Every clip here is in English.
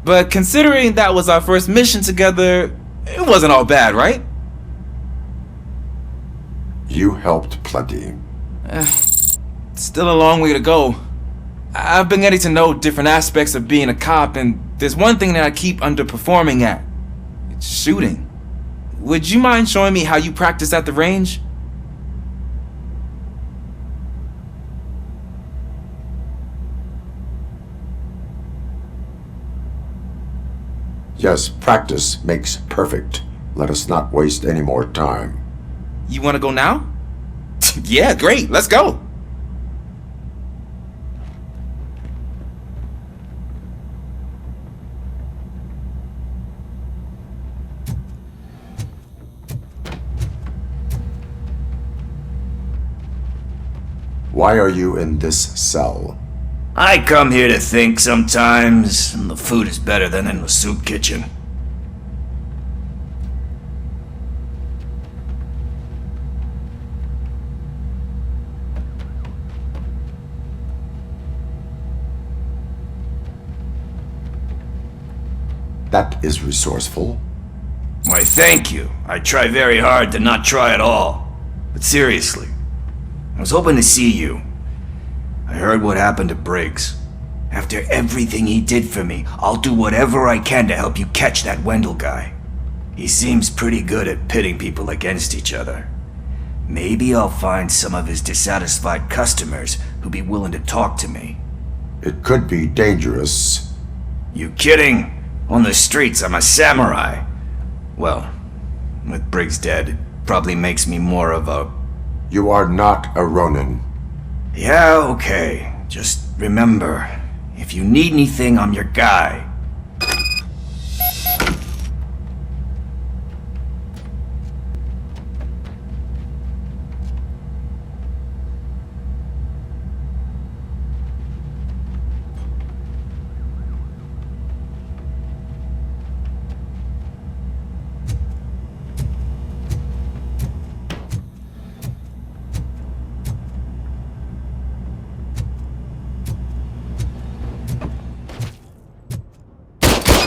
But considering that was our first mission together, it wasn't all bad, right? You helped plenty. Still a long way to go. I've been getting to know different aspects of being a cop, and there's one thing that I keep underperforming at. It's shooting. Would you mind showing me how you practice at the range? Yes, practice makes perfect. Let us not waste any more time. You want to go now? Yeah, great. Let's go. Why are you in this cell? I come here to think sometimes, and the food is better than in the soup kitchen. That is resourceful. Why, thank you. I try very hard to not try at all. But seriously, I was hoping to see you. I heard what happened to Briggs. After everything he did for me, I'll do whatever I can to help you catch that Wendell guy. He seems pretty good at pitting people against each other. Maybe I'll find some of his dissatisfied customers who'd be willing to talk to me. It could be dangerous. You kidding? On the streets, I'm a samurai. Well, with Briggs dead, it probably makes me more of a... You are not a Ronin. Yeah, okay. Just remember, if you need anything, I'm your guy.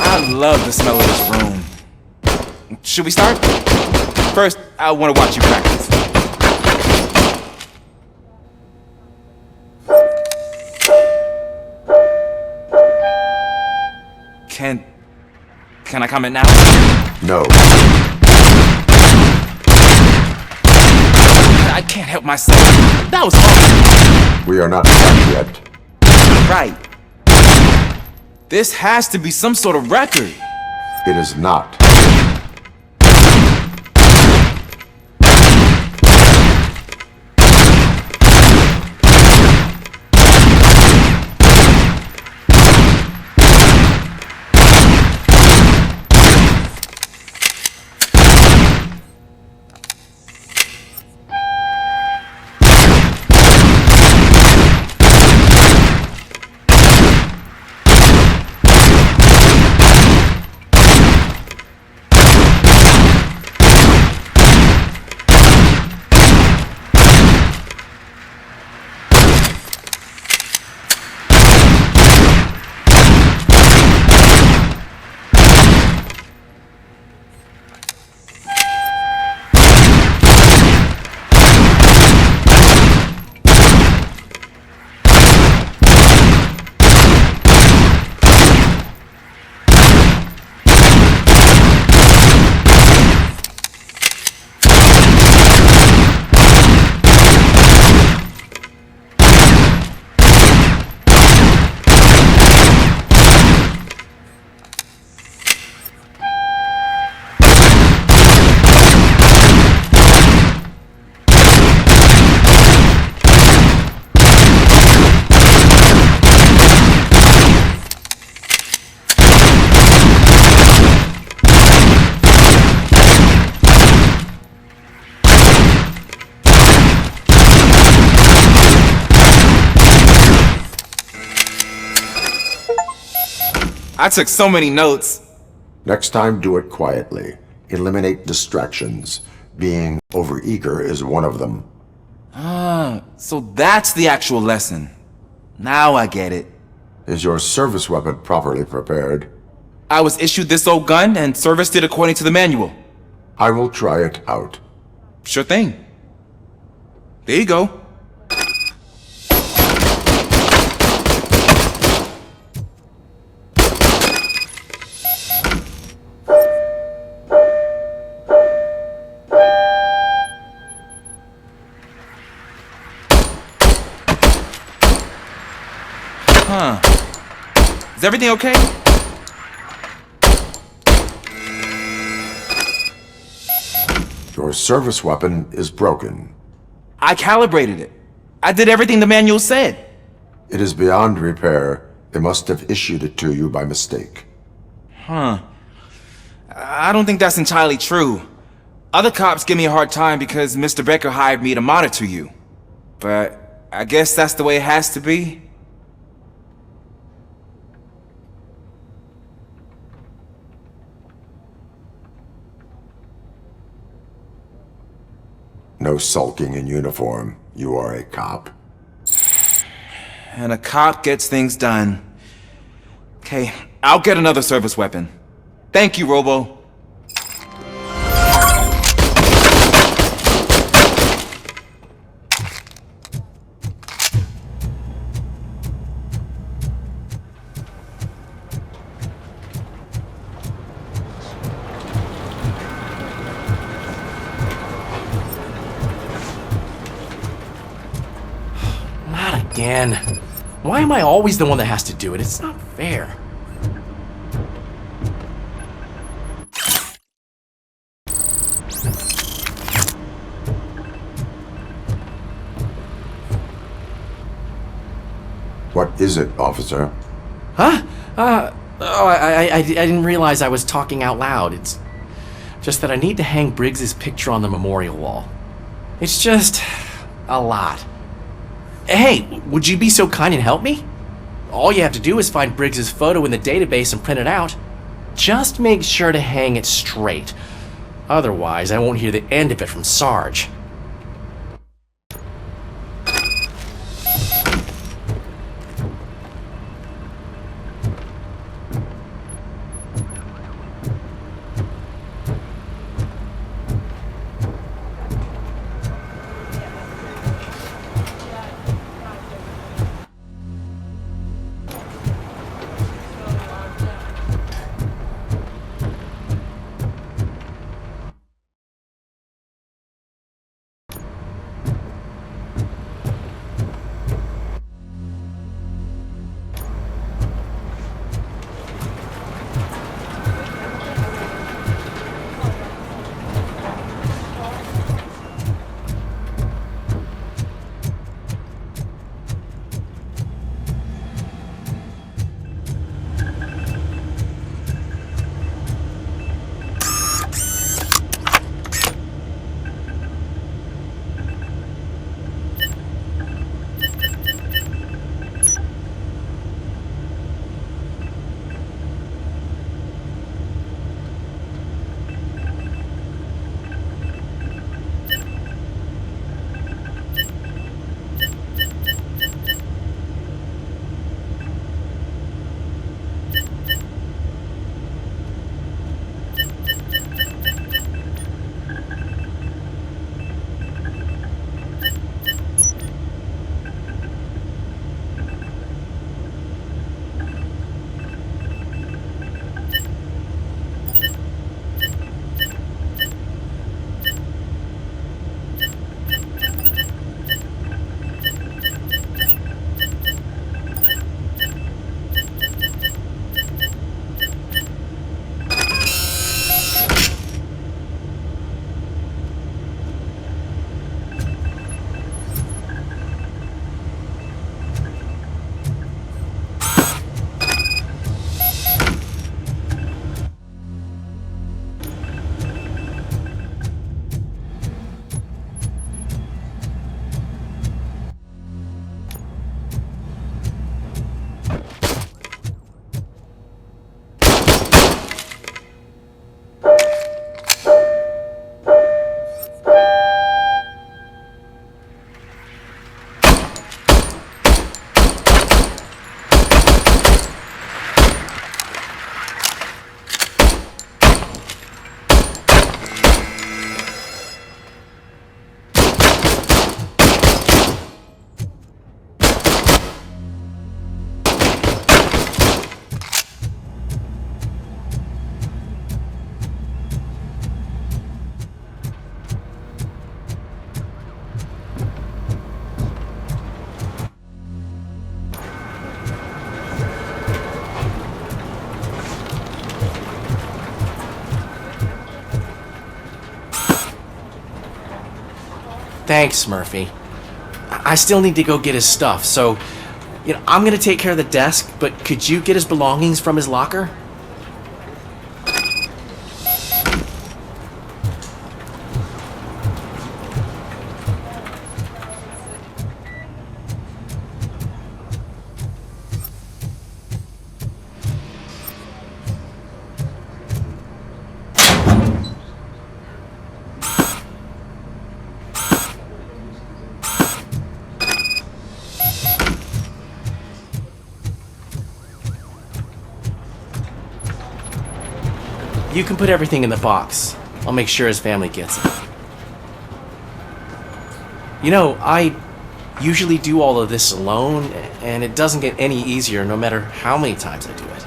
I love the smell of this room. Should we start? First, I want to watch you practice. Can I comment now? No. I can't help myself. That was awesome. We are not done yet. Right. This has to be some sort of record. It is not. I took so many notes. Next time, do it quietly. Eliminate distractions. Being overeager is one of them. So that's the actual lesson. Now I get it. Is your service weapon properly prepared? I was issued this old gun and serviced it according to the manual. I will try it out. Sure thing. There you go. Huh. Is everything okay? Your service weapon is broken. I calibrated it. I did everything the manual said. It is beyond repair. They must have issued it to you by mistake. Huh. I don't think that's entirely true. Other cops give me a hard time because Mr. Becker hired me to monitor you. But I guess that's the way it has to be. No sulking in uniform. You are a cop. And a cop gets things done. Okay, I'll get another service weapon. Thank you, Robo. Not again. Why am I always the one that has to do it? It's not fair. What is it, officer? Huh? I didn't realize I was talking out loud. It's just that I need to hang Briggs's picture on the memorial wall. It's just a lot. Hey, would you be so kind and help me? All you have to do is find Briggs's photo in the database and print it out. Just make sure to hang it straight. Otherwise, I won't hear the end of it from Sarge. Thanks, Murphy. I still need to go get his stuff, so, I'm gonna take care of the desk, but could you get his belongings from his locker? You can put everything in the box. I'll make sure his family gets it. I usually do all of this alone, and it doesn't get any easier no matter how many times I do it.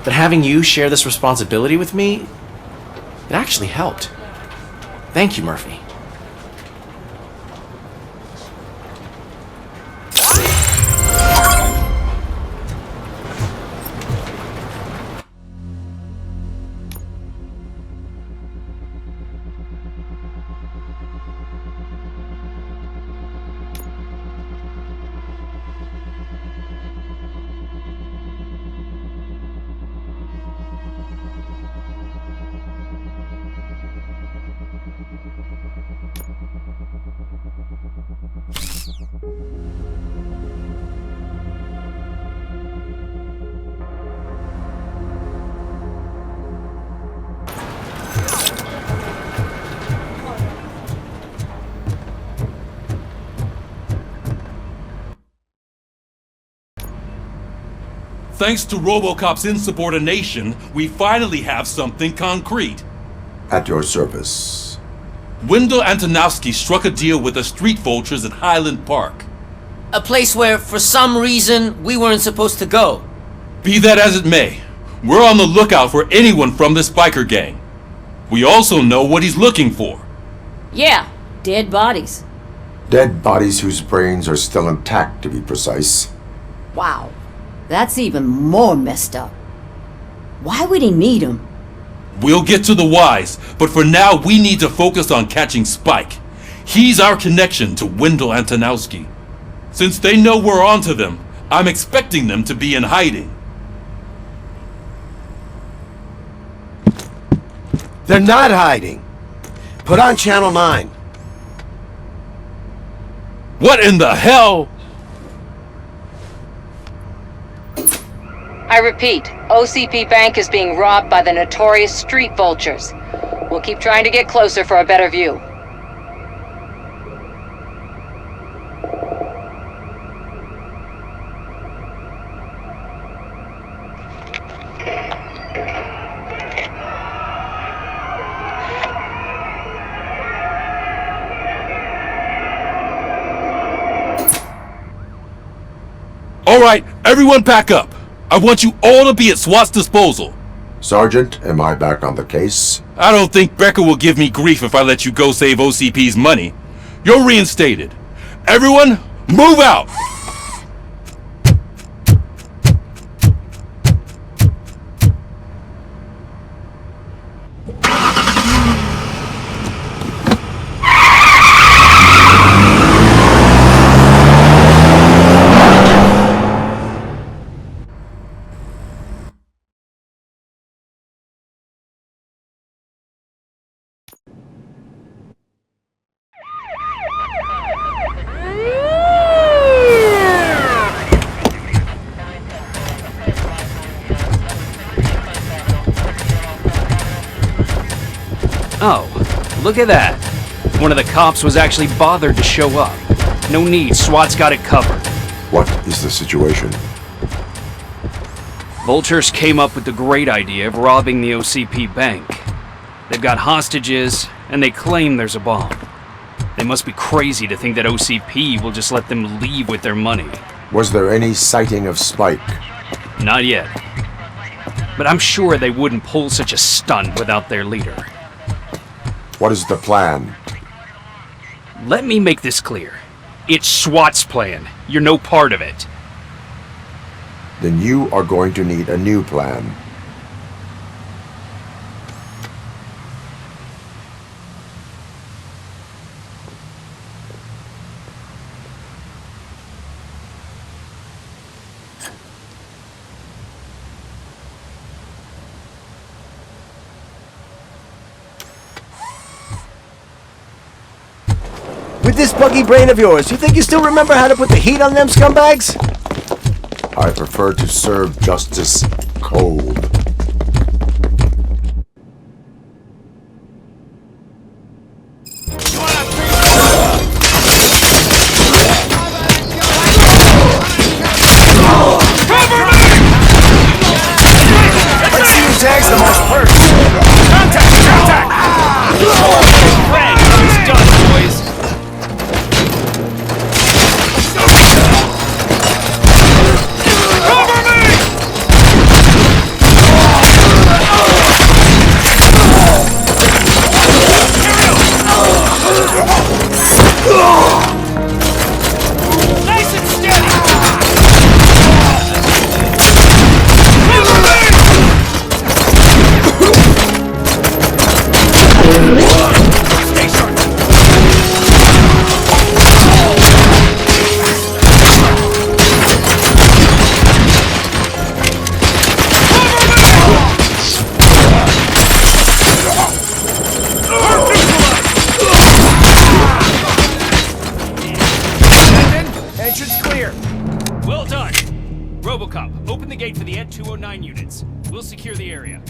But having you share this responsibility with me, it actually helped. Thank you, Murphy. Thanks to Robocop's insubordination, we finally have something concrete. At your service. Wendell Antonowski struck a deal with the street vultures at Highland Park. A place where, for some reason, we weren't supposed to go. Be that as it may, we're on the lookout for anyone from this biker gang. We also know what he's looking for. Yeah, dead bodies. Dead bodies whose brains are still intact, to be precise. Wow, that's even more messed up. Why would he need them? We'll get to the whys, but for now we need to focus on catching Spike. He's our connection to Wendell Antonowski. Since they know we're onto them, I'm expecting them to be in hiding. They're not hiding. Put on Channel 9. What in the hell? I repeat, OCP Bank is being robbed by the notorious street vultures. We'll keep trying to get closer for a better view. All right, everyone pack up. I want you all to be at SWAT's disposal. Sergeant, am I back on the case? I don't think Becker will give me grief if I let you go save OCP's money. You're reinstated. Everyone, move out! Oh, look at that. One of the cops was actually bothered to show up. No need, SWAT's got it covered. What is the situation? Vultures came up with the great idea of robbing the OCP bank. They've got hostages, and they claim there's a bomb. They must be crazy to think that OCP will just let them leave with their money. Was there any sighting of Spike? Not yet. But I'm sure they wouldn't pull such a stunt without their leader. What is the plan? Let me make this clear. It's SWAT's plan. You're no part of it. Then you are going to need a new plan. With this buggy brain of yours, you think you still remember how to put the heat on them scumbags? I prefer to serve justice cold. Let's see who tags the most first. Contact! Contact! Frank, it's done, boys. Cover me! Nice and steady! Cover me! Stay sharp! Entrance clear. Well done! Robocop, open the gate for the Ed 209 units. We'll secure the area.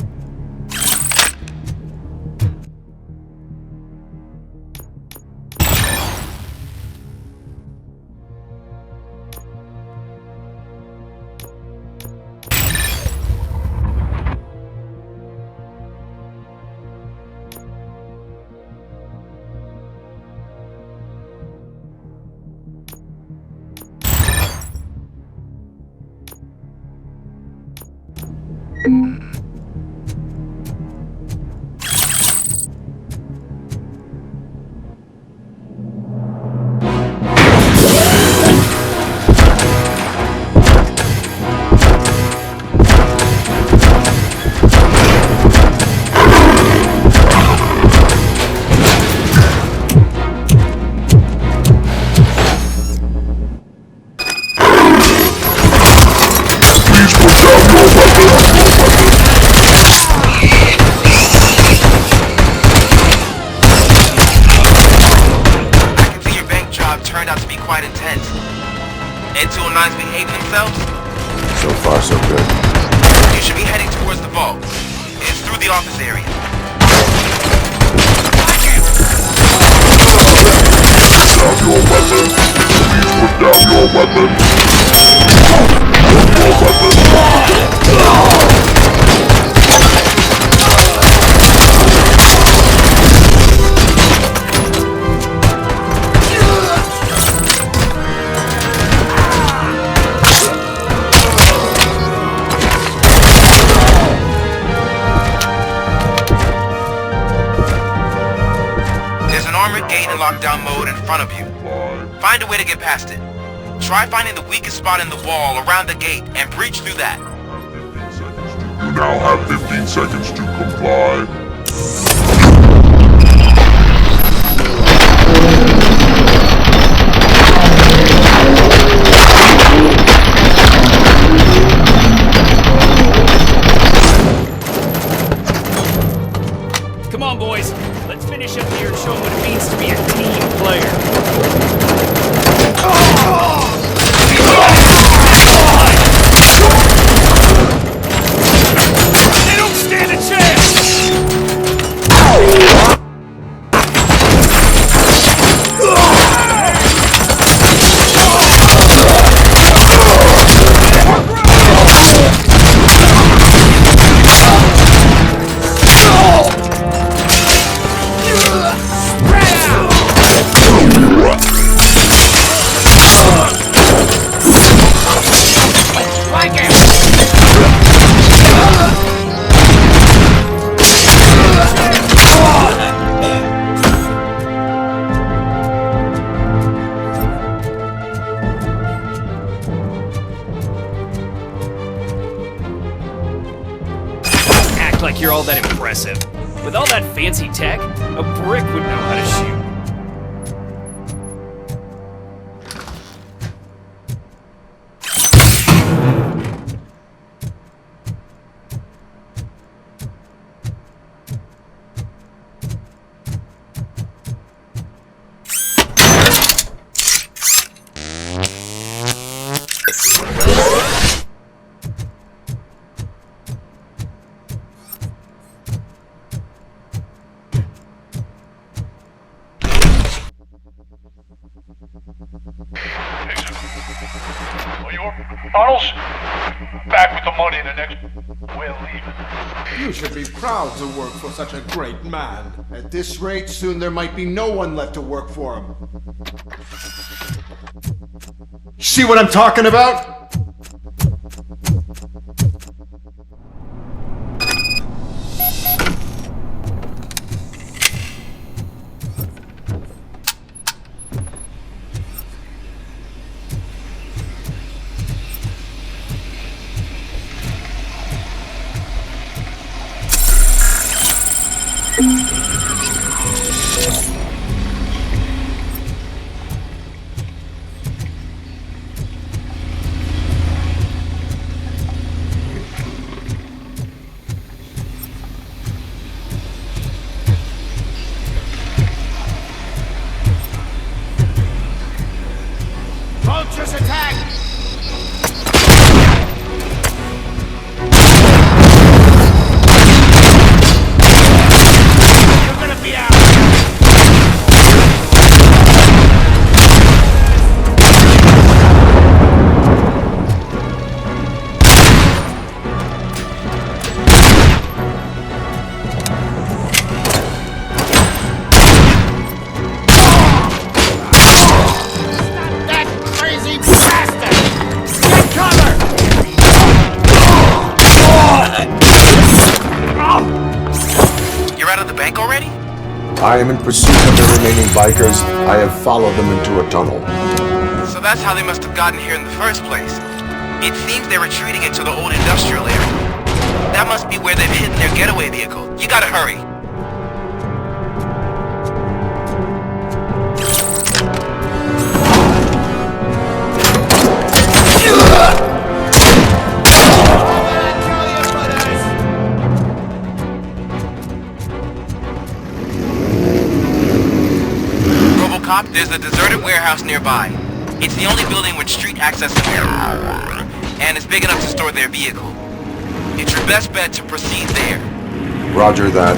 Ed 209's behaving themselves? So far, so good. You should be heading towards the vault. It's through the office area. Down your weapon. Please put down your weapon. Put your weapon. Gate in lockdown mode in front of you. Find a way to get past it. Try finding the weakest spot in the wall around the gate and breach through that. You now have 15 seconds to comply. Come on, boys. Let's finish up here and show them what it means to be a team player. They don't stand a chance! Like you're all that impressive. With all that fancy tech, a brick would know how to shoot. tunnels? Back with the money in the next... We're leaving. You should be proud to work for such a great man. At this rate, soon there might be no one left to work for him. See what I'm talking about? Vultures attack! You're gonna be out! I am in pursuit of the remaining bikers. I have followed them into a tunnel. So that's how they must have gotten here in the first place. It seems they're retreating into the old industrial area. That must be where they've hidden their getaway vehicle. You gotta hurry. Robocop, there's a deserted warehouse nearby. It's the only building with street access available, and it's big enough to store their vehicle. It's your best bet to proceed there. Roger that.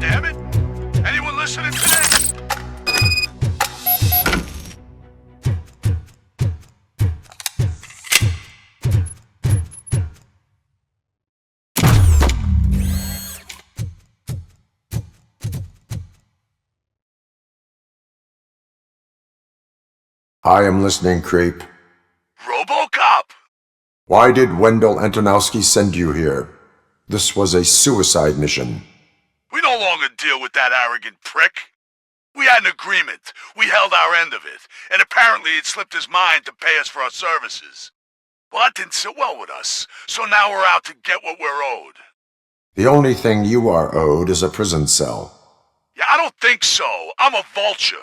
damn it! Anyone listening to this? I am listening, creep. Robocop! Why did Wendell Antonowski send you here? This was a suicide mission. We no longer deal with that arrogant prick. We had an agreement. We held our end of it, and apparently it slipped his mind to pay us for our services. Well, that didn't sit well with us, so now we're out to get what we're owed. The only thing you are owed is a prison cell. Yeah, I don't think so. I'm a vulture.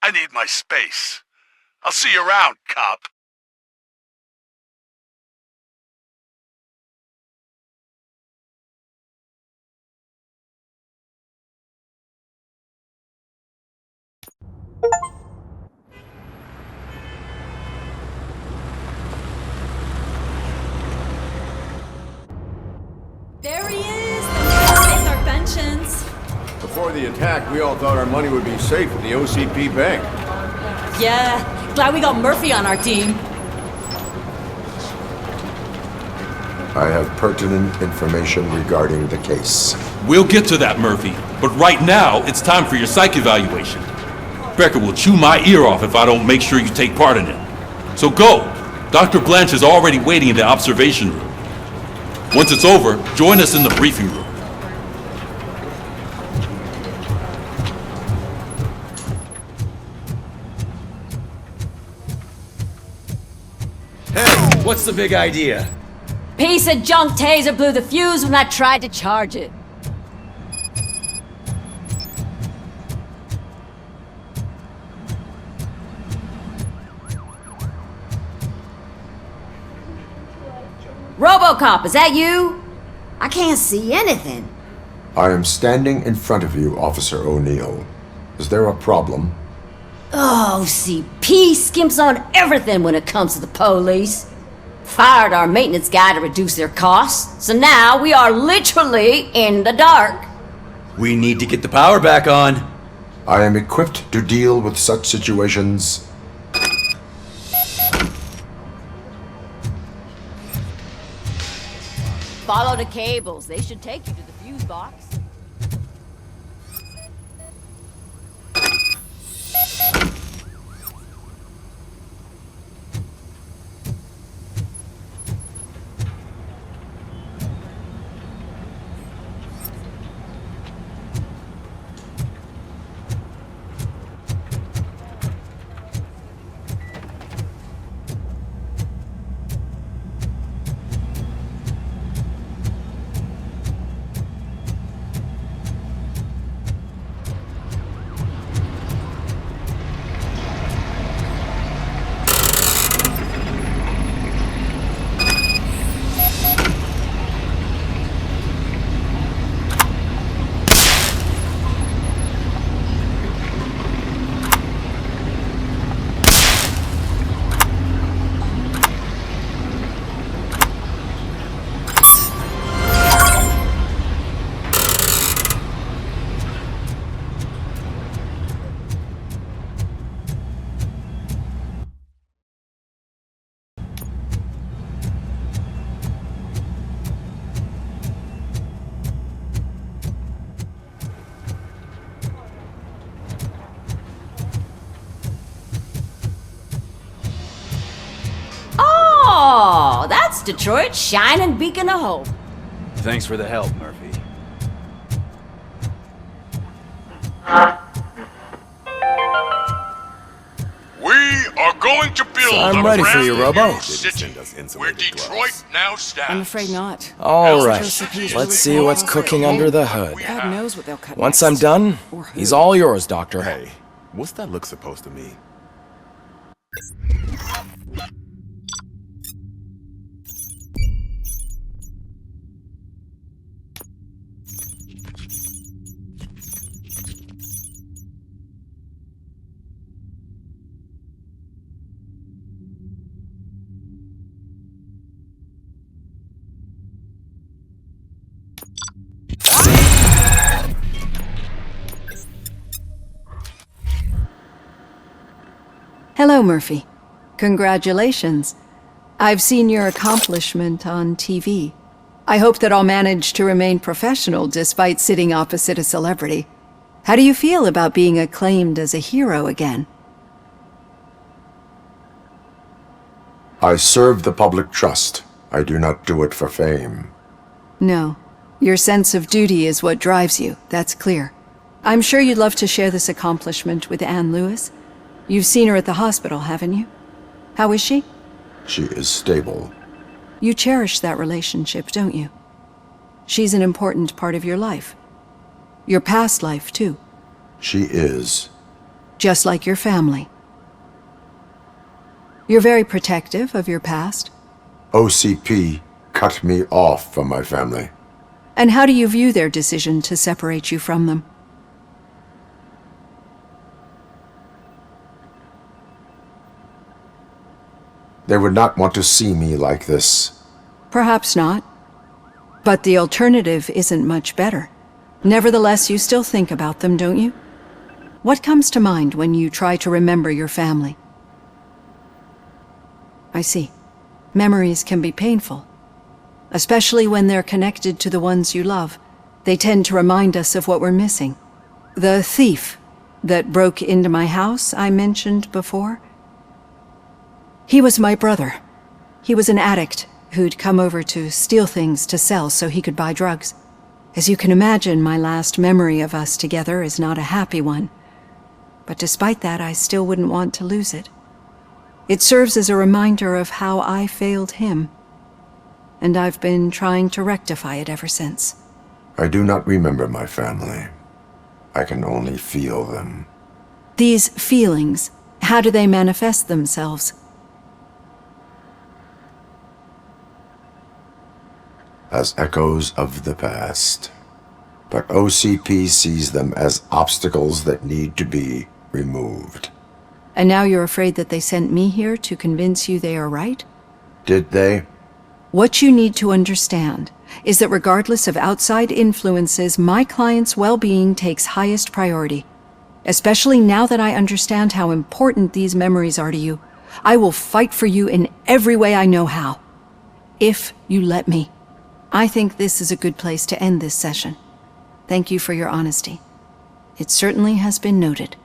I need my space. I'll see you around, cop. There he is! The man with our pensions. Before the attack, we all thought our money would be safe at the OCP bank. Yeah, glad we got Murphy on our team. I have pertinent information regarding the case. We'll get to that, Murphy. But right now, it's time for your psych evaluation. Becker will chew my ear off if I don't make sure you take part in it. So go. Dr. Blanche is already waiting in the observation room. Once it's over, join us in the briefing room. Hey, what's the big idea? Piece of junk taser blew the fuse when I tried to charge it. Robocop, is that you? I can't see anything. I am standing in front of you, Officer O'Neill. Is there a problem? Oh, CP skimps on everything when it comes to the police. Fired our maintenance guy to reduce their costs, so now we are literally in the dark. We need to get the power back on. I am equipped to deal with such situations. Follow the cables. They should take you to the fuse box. Oh, that's Detroit's shining beacon of hope. Thanks for the help, Murphy. We are going to build I'm a ready for brand you, Robo. new city where Detroit now stands. I'm afraid not. All right, let's see what's cooking under the hood. God knows what they'll cut Once next. I'm done, Or who. he's all yours, Doctor. Hey, what's that look supposed to mean? Hello, Murphy. Congratulations. I've seen your accomplishment on TV. I hope that I'll manage to remain professional despite sitting opposite a celebrity. How do you feel about being acclaimed as a hero again? I serve the public trust. I do not do it for fame. No. Your sense of duty is what drives you, that's clear. I'm sure you'd love to share this accomplishment with Anne Lewis. You've seen her at the hospital, haven't you? How is she? She is stable. You cherish that relationship, don't you? She's an important part of your life. Your past life, too. She is. Just like your family. You're very protective of your past. OCP cut me off from my family. And how do you view their decision to separate you from them? They would not want to see me like this. Perhaps not. But the alternative isn't much better. Nevertheless, you still think about them, don't you? What comes to mind when you try to remember your family? I see. Memories can be painful. Especially when they're connected to the ones you love. They tend to remind us of what we're missing. The thief that broke into my house I mentioned before? He was my brother. He was an addict who'd come over to steal things to sell so he could buy drugs. As you can imagine, my last memory of us together is not a happy one. But despite that, I still wouldn't want to lose it. It serves as a reminder of how I failed him. And I've been trying to rectify it ever since. I do not remember my family. I can only feel them. These feelings, how do they manifest themselves? As echoes of the past. But OCP sees them as obstacles that need to be removed. And now you're afraid that they sent me here to convince you they are right? Did they? What you need to understand is that regardless of outside influences, my client's well-being takes highest priority. Especially now that I understand how important these memories are to you, I will fight for you in every way I know how. If you let me. I think this is a good place to end this session. Thank you for your honesty. It certainly has been noted.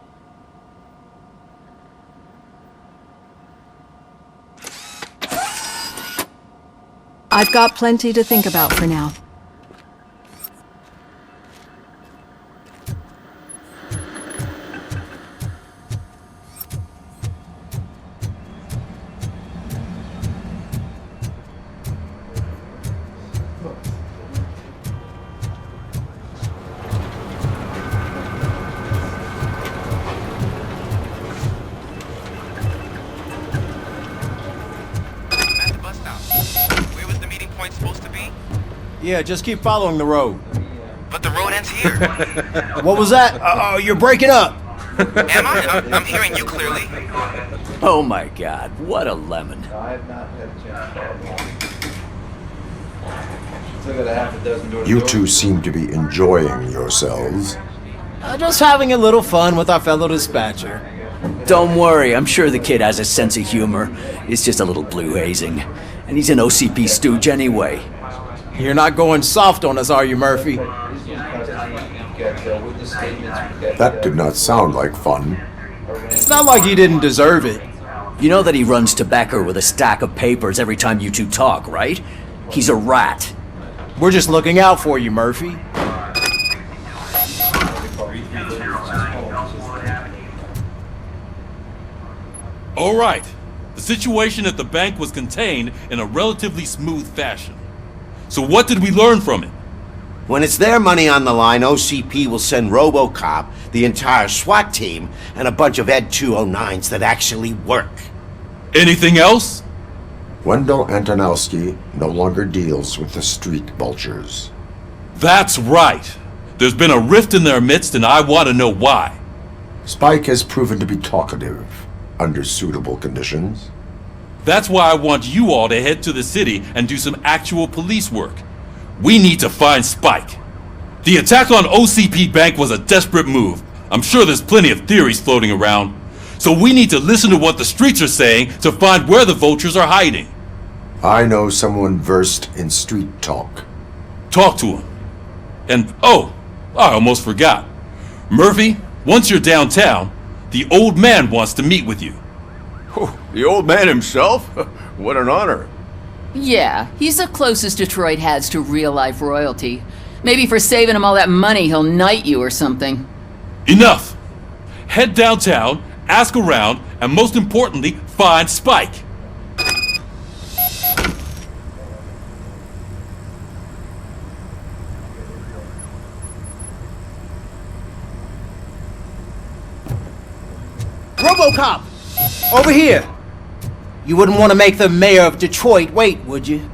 I've got plenty to think about for now. Yeah, just keep following the road. But the road ends here. What was that? You're breaking up. Am I? I'm hearing you clearly. Oh my god, what a lemon. You two seem to be enjoying yourselves. Just having a little fun with our fellow dispatcher. Don't worry, I'm sure the kid has a sense of humor. It's just a little blue hazing. And he's an OCP stooge anyway. You're not going soft on us, are you, Murphy? That did not sound like fun. It's not like he didn't deserve it. You know that he runs to Becker with a stack of papers every time you two talk, right? He's a rat. We're just looking out for you, Murphy. All right. The situation at the bank was contained in a relatively smooth fashion. So what did we learn from it? When it's their money on the line, OCP will send Robocop, the entire SWAT team, and a bunch of Ed 209s that actually work. Anything else? Wendell Antonowski no longer deals with the street vultures. That's right. There's been a rift in their midst, and I want to know why. Spike has proven to be talkative, under suitable conditions. That's why I want you all to head to the city and do some actual police work. We need to find Spike. The attack on OCP Bank was a desperate move. I'm sure there's plenty of theories floating around. So we need to listen to what the streets are saying to find where the vultures are hiding. I know someone versed in street talk. Talk to him. And, oh, I almost forgot. Murphy, once you're downtown, the old man wants to meet with you. Oh, the old man himself? What an honor. Yeah, he's the closest Detroit has to real-life royalty. Maybe for saving him all that money, he'll knight you or something. Enough! Head downtown, ask around, and most importantly, find Spike. Robocop! Over here! You wouldn't want to make the mayor of Detroit wait, would you?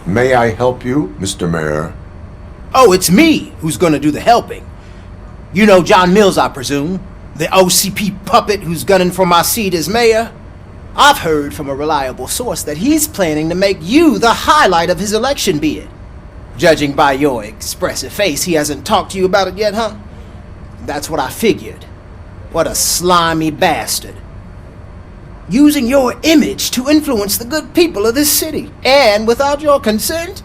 May I help you, Mr. Mayor? Oh, it's me who's gonna do the helping. You know John Mills, I presume? The OCP puppet who's gunning for my seat as mayor? I've heard from a reliable source that he's planning to make you the highlight of his election bid. Judging by your expressive face, he hasn't talked to you about it yet, huh? That's what I figured. What a slimy bastard. Using your image to influence the good people of this city, and without your consent?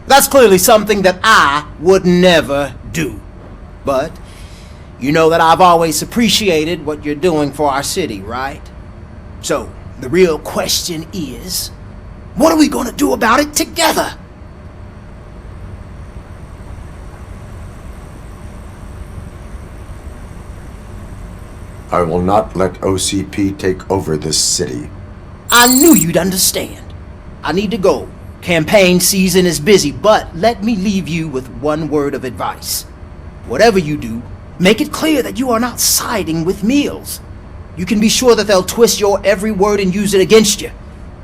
That's clearly something that I would never do. But you know that I've always appreciated what you're doing for our city, right? So, the real question is, what are we gonna do about it together? I will not let OCP take over this city. I knew you'd understand. I need to go. Campaign season is busy, but let me leave you with one word of advice. Whatever you do, make it clear that you are not siding with Mills. You can be sure that they'll twist your every word and use it against you.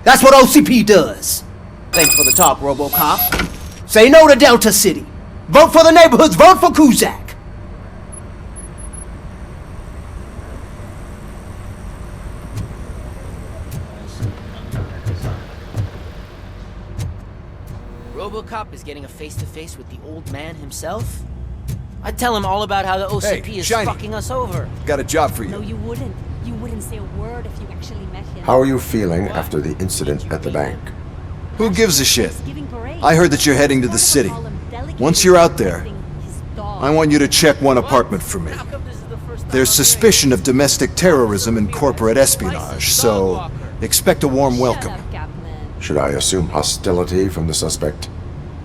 That's what OCP does. Thanks for the talk, Robocop. Say no to Delta City. Vote for the neighborhoods. Vote for Kuzak. Robocop is getting a face-to-face with the old man himself? I'd tell him all about how the OCP is Shiny. fucking us over. Got a job for you. No, you wouldn't. You wouldn't say a word if you actually met him. How are you feeling after the incident at the bank? Who gives a shit? I heard that you're heading to the city. Once you're out there, I want you to check one apartment for me. There's suspicion of domestic terrorism and corporate espionage, so expect a warm welcome. Should I assume hostility from the suspect?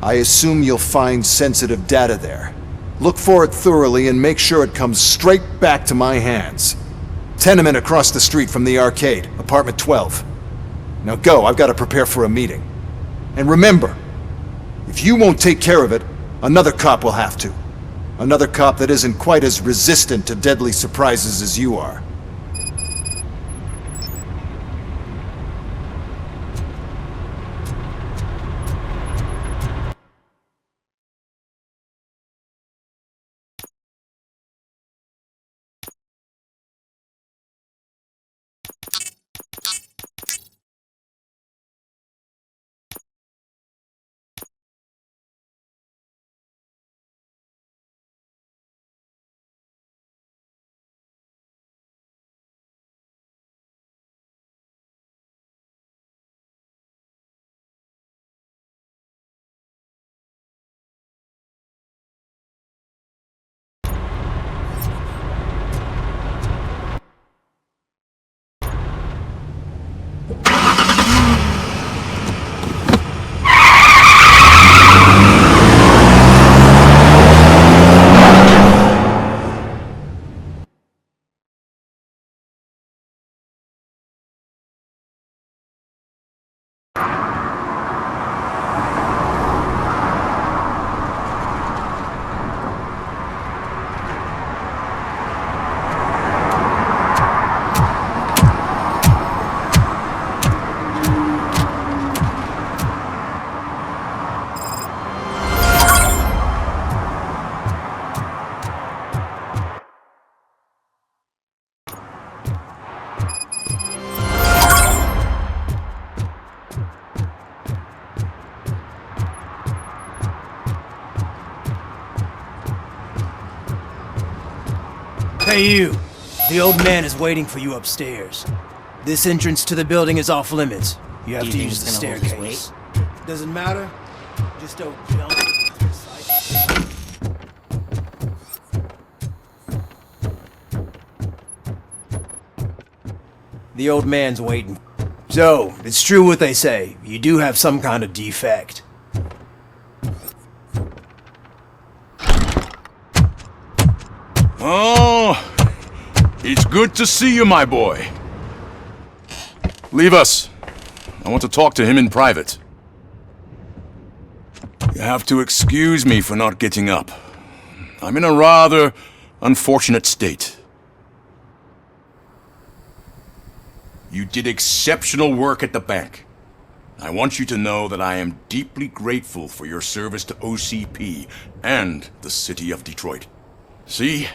I assume you'll find sensitive data there. Look for it thoroughly and make sure it comes straight back to my hands. Tenement across the street from the arcade, apartment 12. Now go, I've got to prepare for a meeting. And remember, if you won't take care of it, another cop will have to. Another cop that isn't quite as resistant to deadly surprises as you are. Hey you! The old man is waiting for you upstairs. This entrance to the building is off limits. You have Do to you think use the he's gonna hold his staircase. Doesn't matter. Just don't jump. The old man's waiting. So, it's true what they say. You do have some kind of defect. Oh, it's good to see you, my boy. Leave us. I want to talk to him in private. You have to excuse me for not getting up. I'm in a rather unfortunate state. You did exceptional work at the bank. I want you to know that I am deeply grateful for your service to OCP and the city of Detroit. See,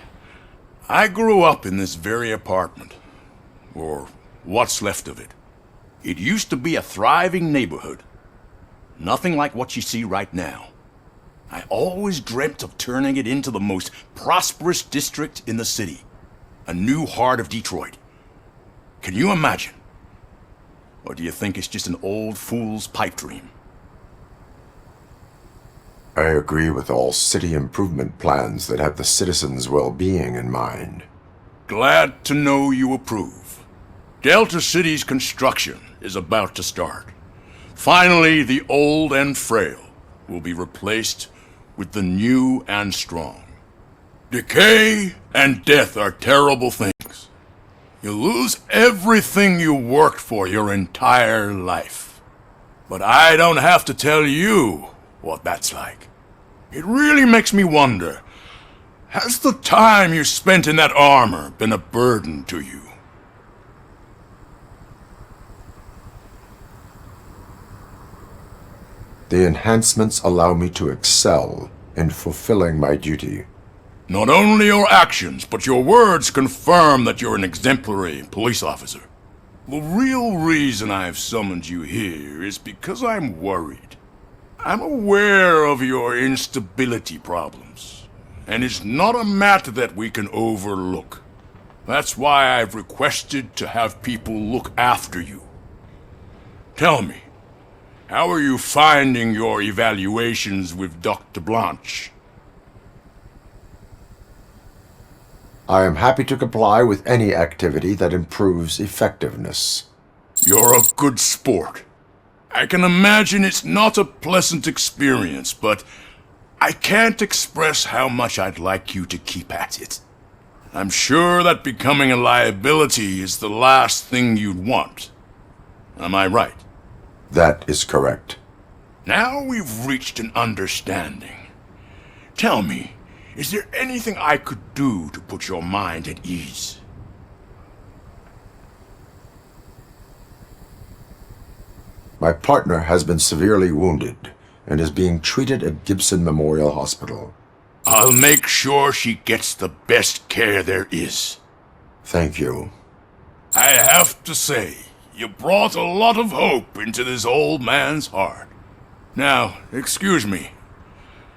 I grew up in this very apartment, or what's left of it. It used to be a thriving neighborhood. Nothing like what you see right now. I always dreamt of turning it into the most prosperous district in the city. A new heart of Detroit. Can you imagine? Or do you think it's just an old fool's pipe dream? I agree with all city improvement plans that have the citizens' well-being in mind. Glad to know you approve. Delta City's construction is about to start. Finally, the old and frail will be replaced with the new and strong. Decay and death are terrible things. You lose everything you worked for your entire life. But I don't have to tell you what that's like. It really makes me wonder, has the time you spent in that armor been a burden to you? The enhancements allow me to excel in fulfilling my duty. Not only your actions, but your words confirm that you're an exemplary police officer. The real reason I've summoned you here is because I'm worried. I'm aware of your instability problems, and it's not a matter that we can overlook. That's why I've requested to have people look after you. Tell me, how are you finding your evaluations with Dr. Blanche? I am happy to comply with any activity that improves effectiveness. You're a good sport. I can imagine it's not a pleasant experience, but I can't express how much I'd like you to keep at it. I'm sure that becoming a liability is the last thing you'd want. Am I right? That is correct. Now we've reached an understanding. Tell me, is there anything I could do to put your mind at ease? My partner has been severely wounded and is being treated at Gibson Memorial Hospital. I'll make sure she gets the best care there is. Thank you. I have to say, you brought a lot of hope into this old man's heart. Now, excuse me.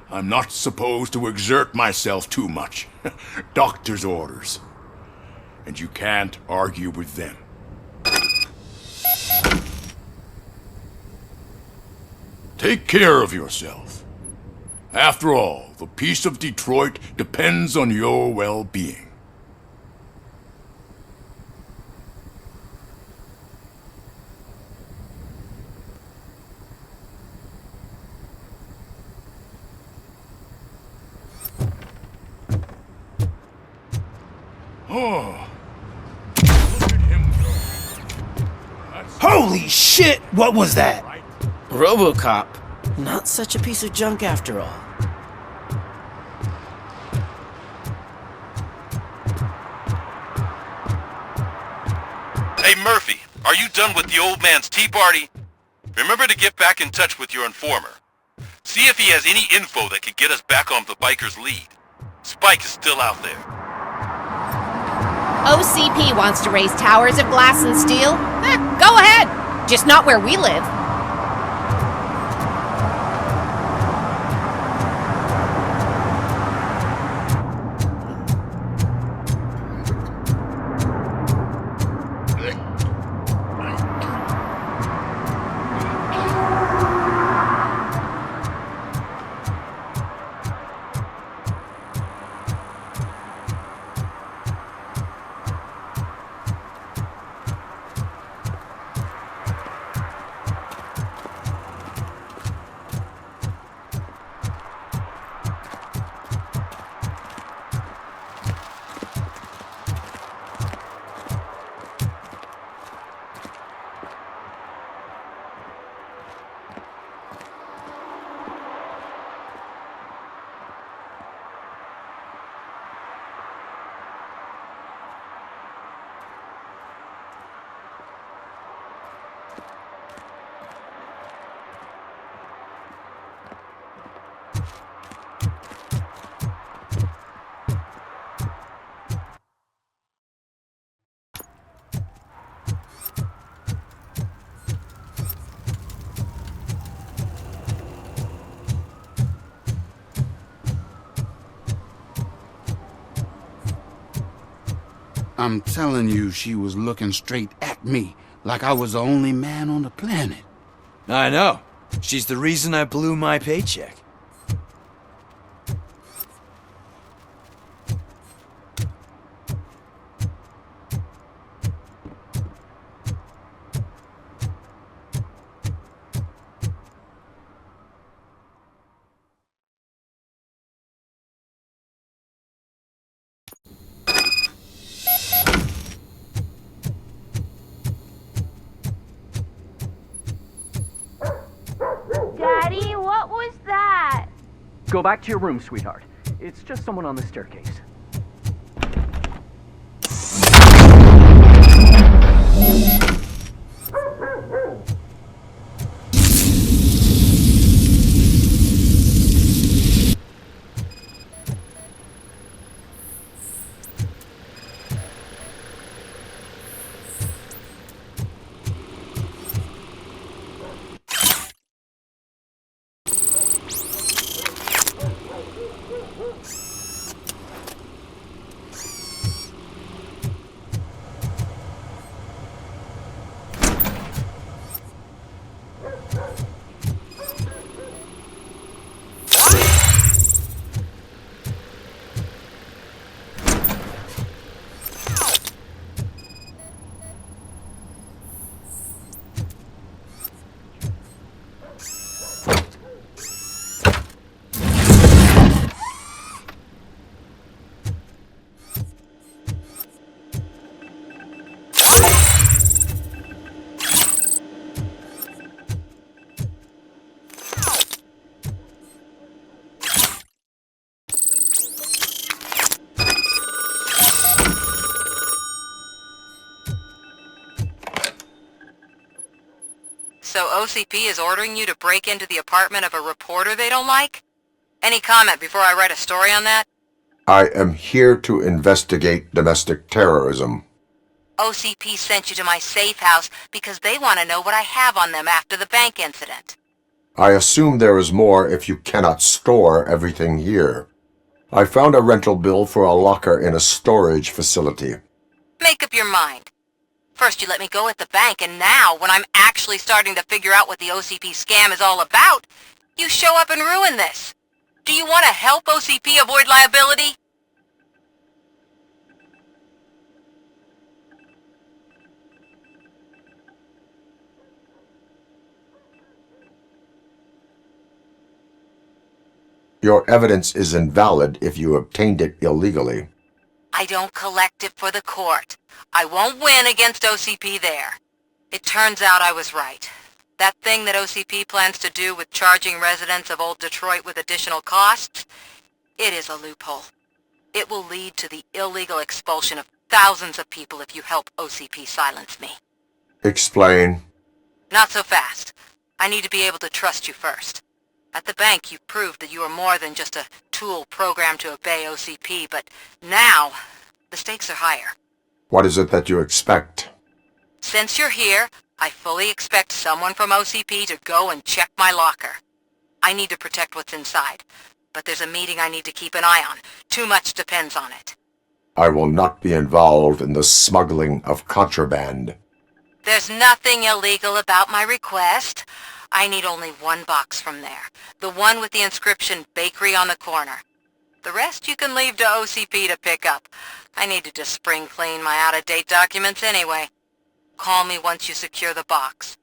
I'm not supposed to exert myself too much. Doctor's orders. And you can't argue with them. Take care of yourself. After all, the peace of Detroit depends on your well-being. Oh, look at him go. Holy shit! What was that? Robocop. Not such a piece of junk after all. Hey Murphy, are you done with the old man's tea party? Remember to get back in touch with your informer. See if he has any info that could get us back on the biker's lead. Spike is still out there. OCP wants to raise towers of glass and steel? Go ahead! Just not where we live. I'm telling you, she was looking straight at me, like I was the only man on the planet. I know. She's the reason I blew my paycheck. Daddy, what was that? Go back to your room, sweetheart. It's just someone on the staircase. So OCP is ordering you to break into the apartment of a reporter they don't like? Any comment before I write a story on that? I am here to investigate domestic terrorism. OCP sent you to my safe house because they want to know what I have on them after the bank incident. I assume there is more if you cannot store everything here. I found a rental bill for a locker in a storage facility. Make up your mind. First you let me go at the bank, and now, when I'm actually starting to figure out what the OCP scam is all about, you show up and ruin this. Do you want to help OCP avoid liability? Your evidence is invalid if you obtained it illegally. I don't collect it for the court. I won't win against OCP there. It turns out I was right. That thing that OCP plans to do with charging residents of Old Detroit with additional costs, it is a loophole. It will lead to the illegal expulsion of thousands of people if you help OCP silence me. Explain. Not so fast. I need to be able to trust you first. At the bank, you proved that you are more than just a tool programmed to obey OCP, but now, the stakes are higher. What is it that you expect? Since you're here, I fully expect someone from OCP to go and check my locker. I need to protect what's inside, but there's a meeting I need to keep an eye on. Too much depends on it. I will not be involved in the smuggling of contraband. There's nothing illegal about my request. I need only one box from there. The one with the inscription Bakery on the corner. The rest you can leave to OCP to pick up. I needed to spring clean my out-of-date documents anyway. Call me once you secure the box.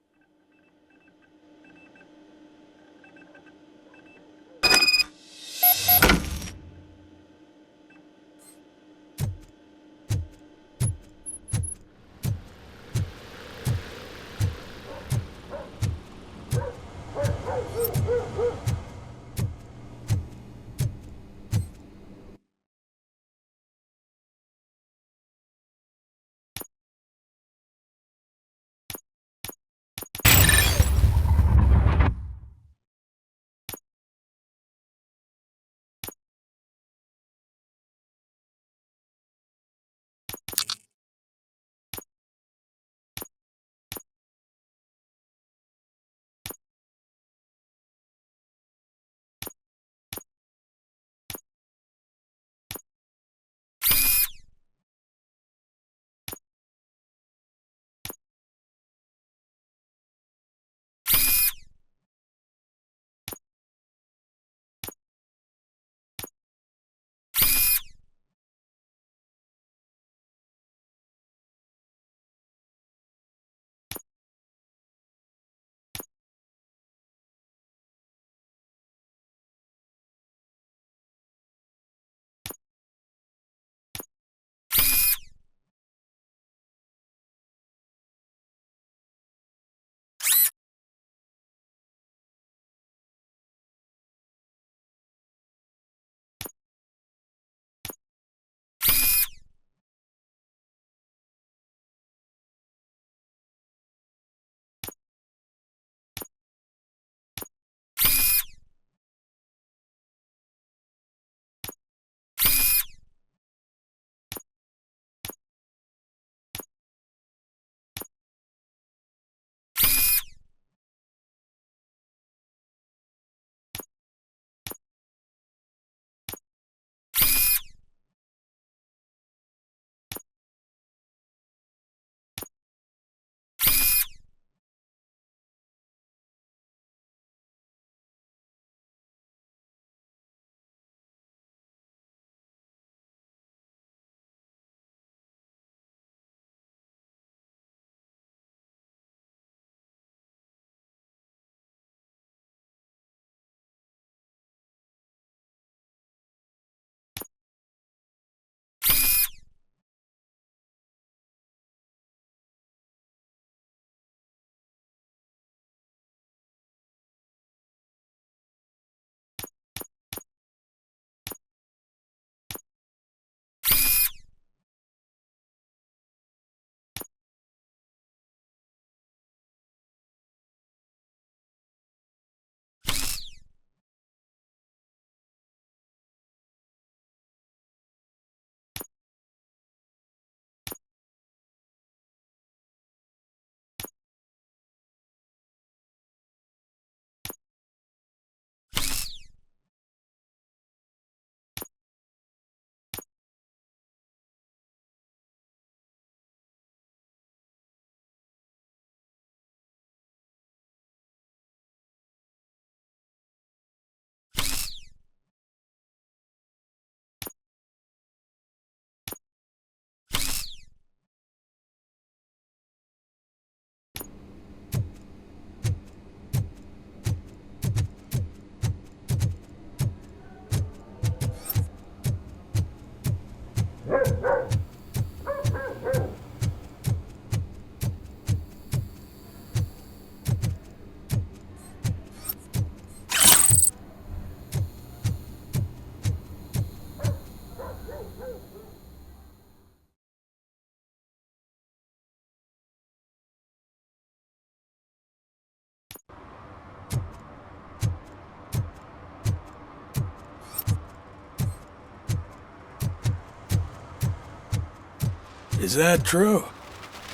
Is that true?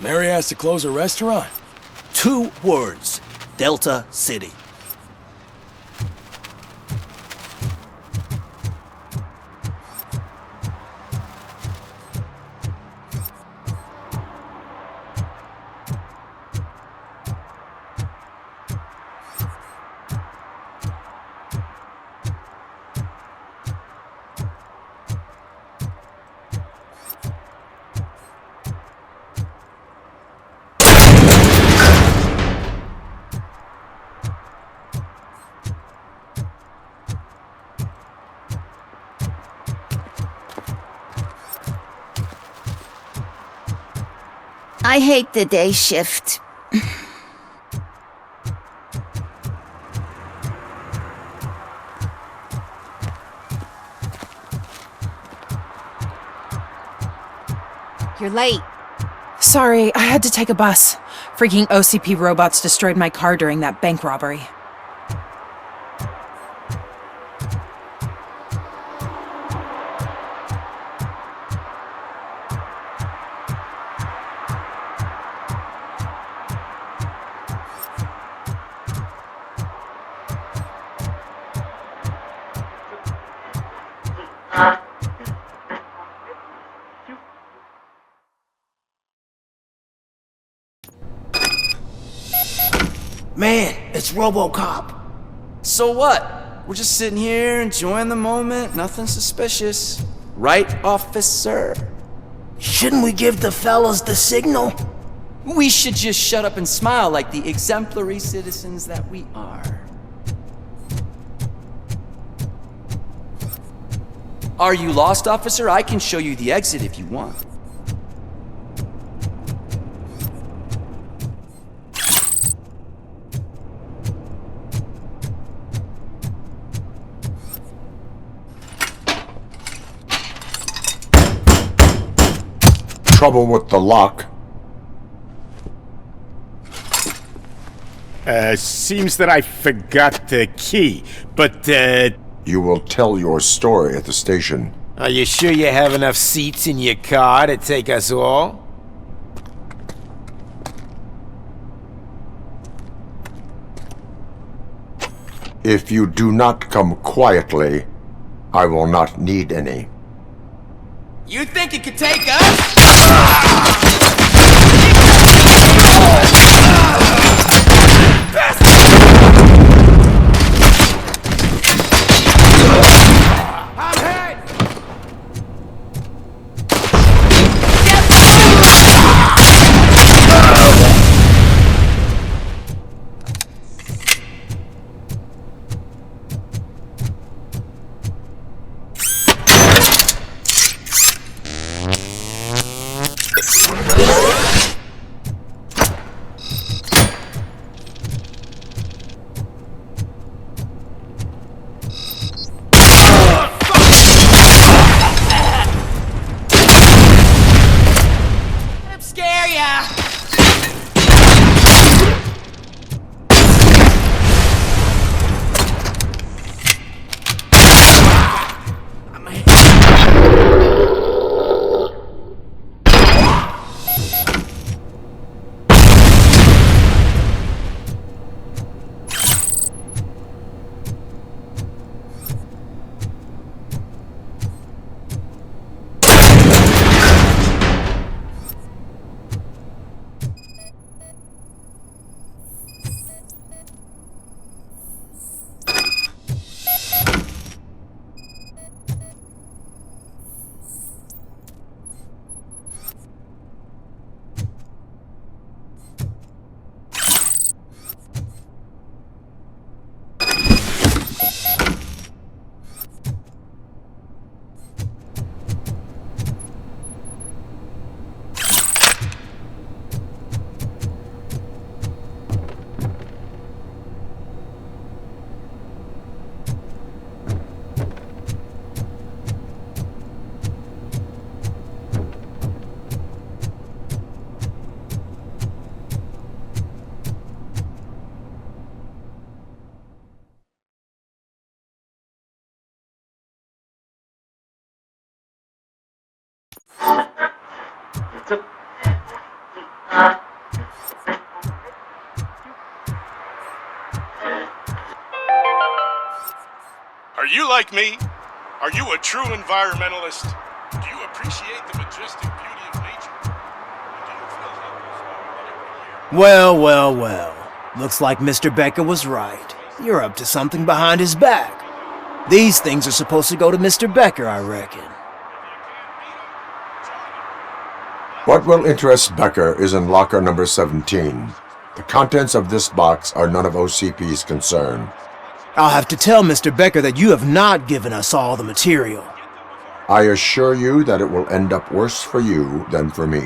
Mary has to close a restaurant? 2 words. Delta City. I hate the day shift. You're late. Sorry, I had to take a bus. Freaking OCP robots destroyed my car during that bank robbery. Man, it's Robocop. So what? We're just sitting here enjoying the moment, nothing suspicious. Right, officer? Shouldn't we give the fellas the signal? We should just shut up and smile like the exemplary citizens that we are. Are you lost, officer? I can show you the exit if you want. Trouble with the lock. Seems that I forgot the key, but, You will tell your story at the station. Are you sure you have enough seats in your car to take us all? If you do not come quietly, I will not need any. You think it could take us? Are you like me? Are you a true environmentalist? Do you appreciate the majestic beauty of nature? Well, well, well. Looks like Mr. Becker was right. You're up to something behind his back. These things are supposed to go to Mr. Becker, I reckon. What will interest Becker is in locker number 17. The contents of this box are none of OCP's concern. I'll have to tell Mr. Becker that you have not given us all the material. I assure you that it will end up worse for you than for me.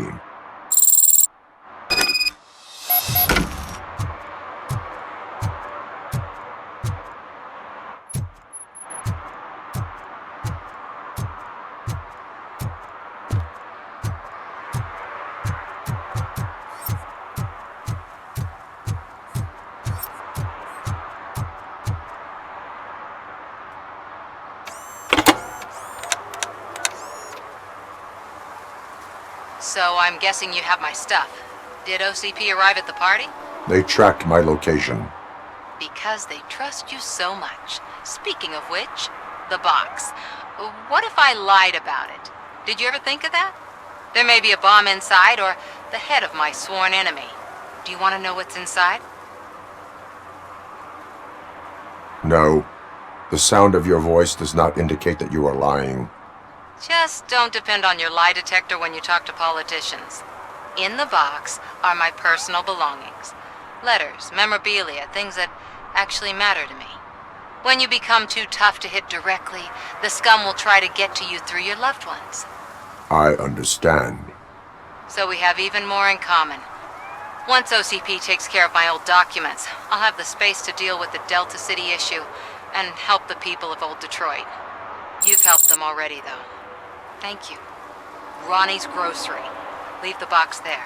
So I'm guessing you have my stuff. Did OCP arrive at the party? They tracked my location. Because they trust you so much. Speaking of which, the box. What if I lied about it? Did you ever think of that? There may be a bomb inside or the head of my sworn enemy. Do you want to know what's inside? No. The sound of your voice does not indicate that you are lying. Just don't depend on your lie detector when you talk to politicians. In the box are my personal belongings. Letters, memorabilia, things that actually matter to me. When you become too tough to hit directly, the scum will try to get to you through your loved ones. I understand. So we have even more in common. Once OCP takes care of my old documents, I'll have the space to deal with the Delta City issue and help the people of Old Detroit. You've helped them already, though. Thank you. Ronnie's Grocery. Leave the box there.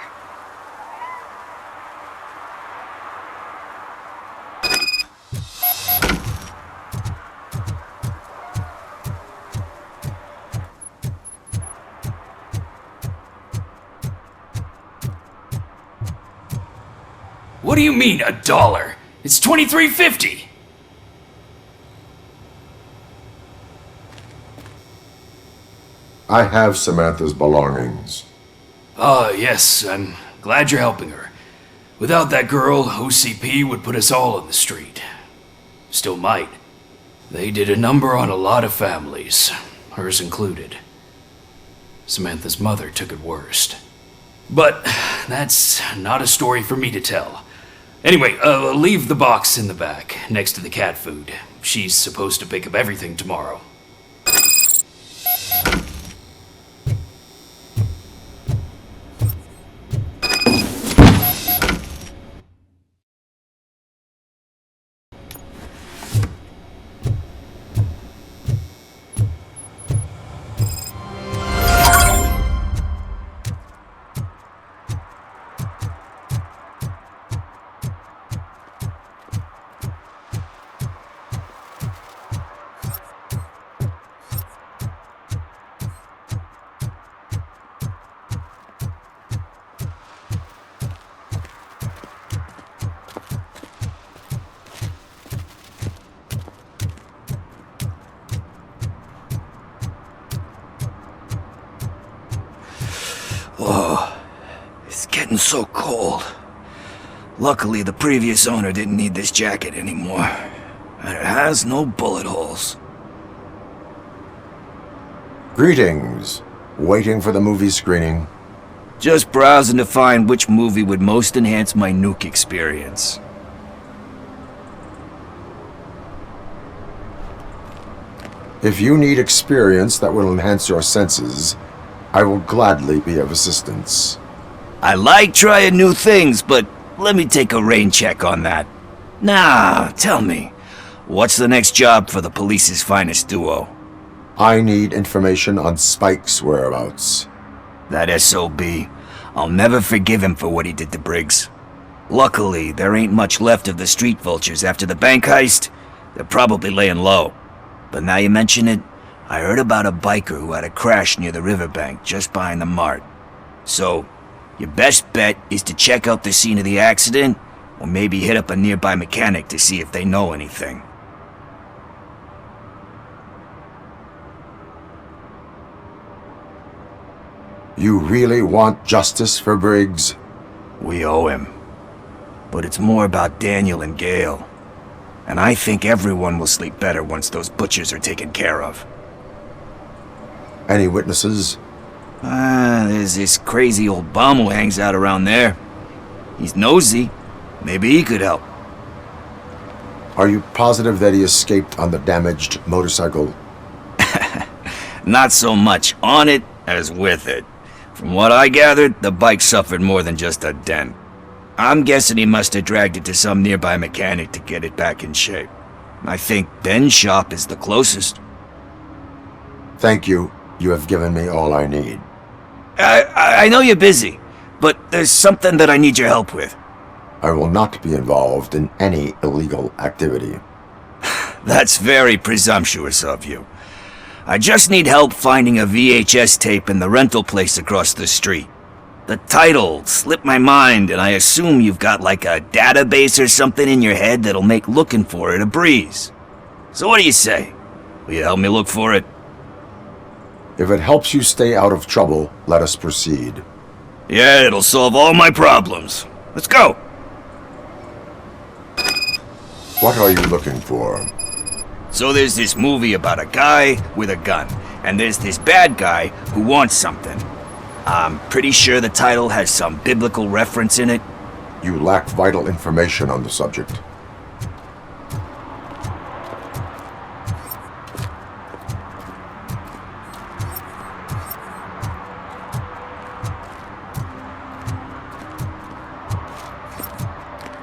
What do you mean, $1? It's $23.50. I have Samantha's belongings. Yes, I'm glad you're helping her. Without that girl, OCP would put us all on the street. Still might. They did a number on a lot of families, hers included. Samantha's mother took it worst. But that's not a story for me to tell. Anyway, leave the box in the back, next to the cat food. She's supposed to pick up everything tomorrow. Whoa, it's getting so cold. Luckily, the previous owner didn't need this jacket anymore. And it has no bullet holes. Greetings. Waiting for the movie screening? Just browsing to find which movie would most enhance my nuke experience. If you need experience that will enhance your senses, I will gladly be of assistance. I like trying new things, but let me take a rain check on that. Now, tell me, what's the next job for the police's finest duo? I need information on Spike's whereabouts. That SOB. I'll never forgive him for what he did to Briggs. Luckily, there ain't much left of the street vultures after the bank heist. They're probably laying low. But now you mention it, I heard about a biker who had a crash near the riverbank just behind the mart. So, your best bet is to check out the scene of the accident, or maybe hit up a nearby mechanic to see if they know anything. You really want justice for Briggs? We owe him. But it's more about Daniel and Gale. And I think everyone will sleep better once those butchers are taken care of. Any witnesses? There's this crazy old bum who hangs out around there. He's nosy. Maybe he could help. Are you positive that he escaped on the damaged motorcycle? Not so much on it as with it. From what I gathered, the bike suffered more than just a dent. I'm guessing he must have dragged it to some nearby mechanic to get it back in shape. I think Ben's shop is the closest. Thank you. You have given me all I need. I know you're busy, but there's something that I need your help with. I will not be involved in any illegal activity. That's very presumptuous of you. I just need help finding a VHS tape in the rental place across the street. The title slipped my mind, and I assume you've got like a database or something in your head that'll make looking for it a breeze. So what do you say? Will you help me look for it? If it helps you stay out of trouble, let us proceed. Yeah, it'll solve all my problems. Let's go! What are you looking for? So there's this movie about a guy with a gun, and there's this bad guy who wants something. I'm pretty sure the title has some biblical reference in it. You lack vital information on the subject.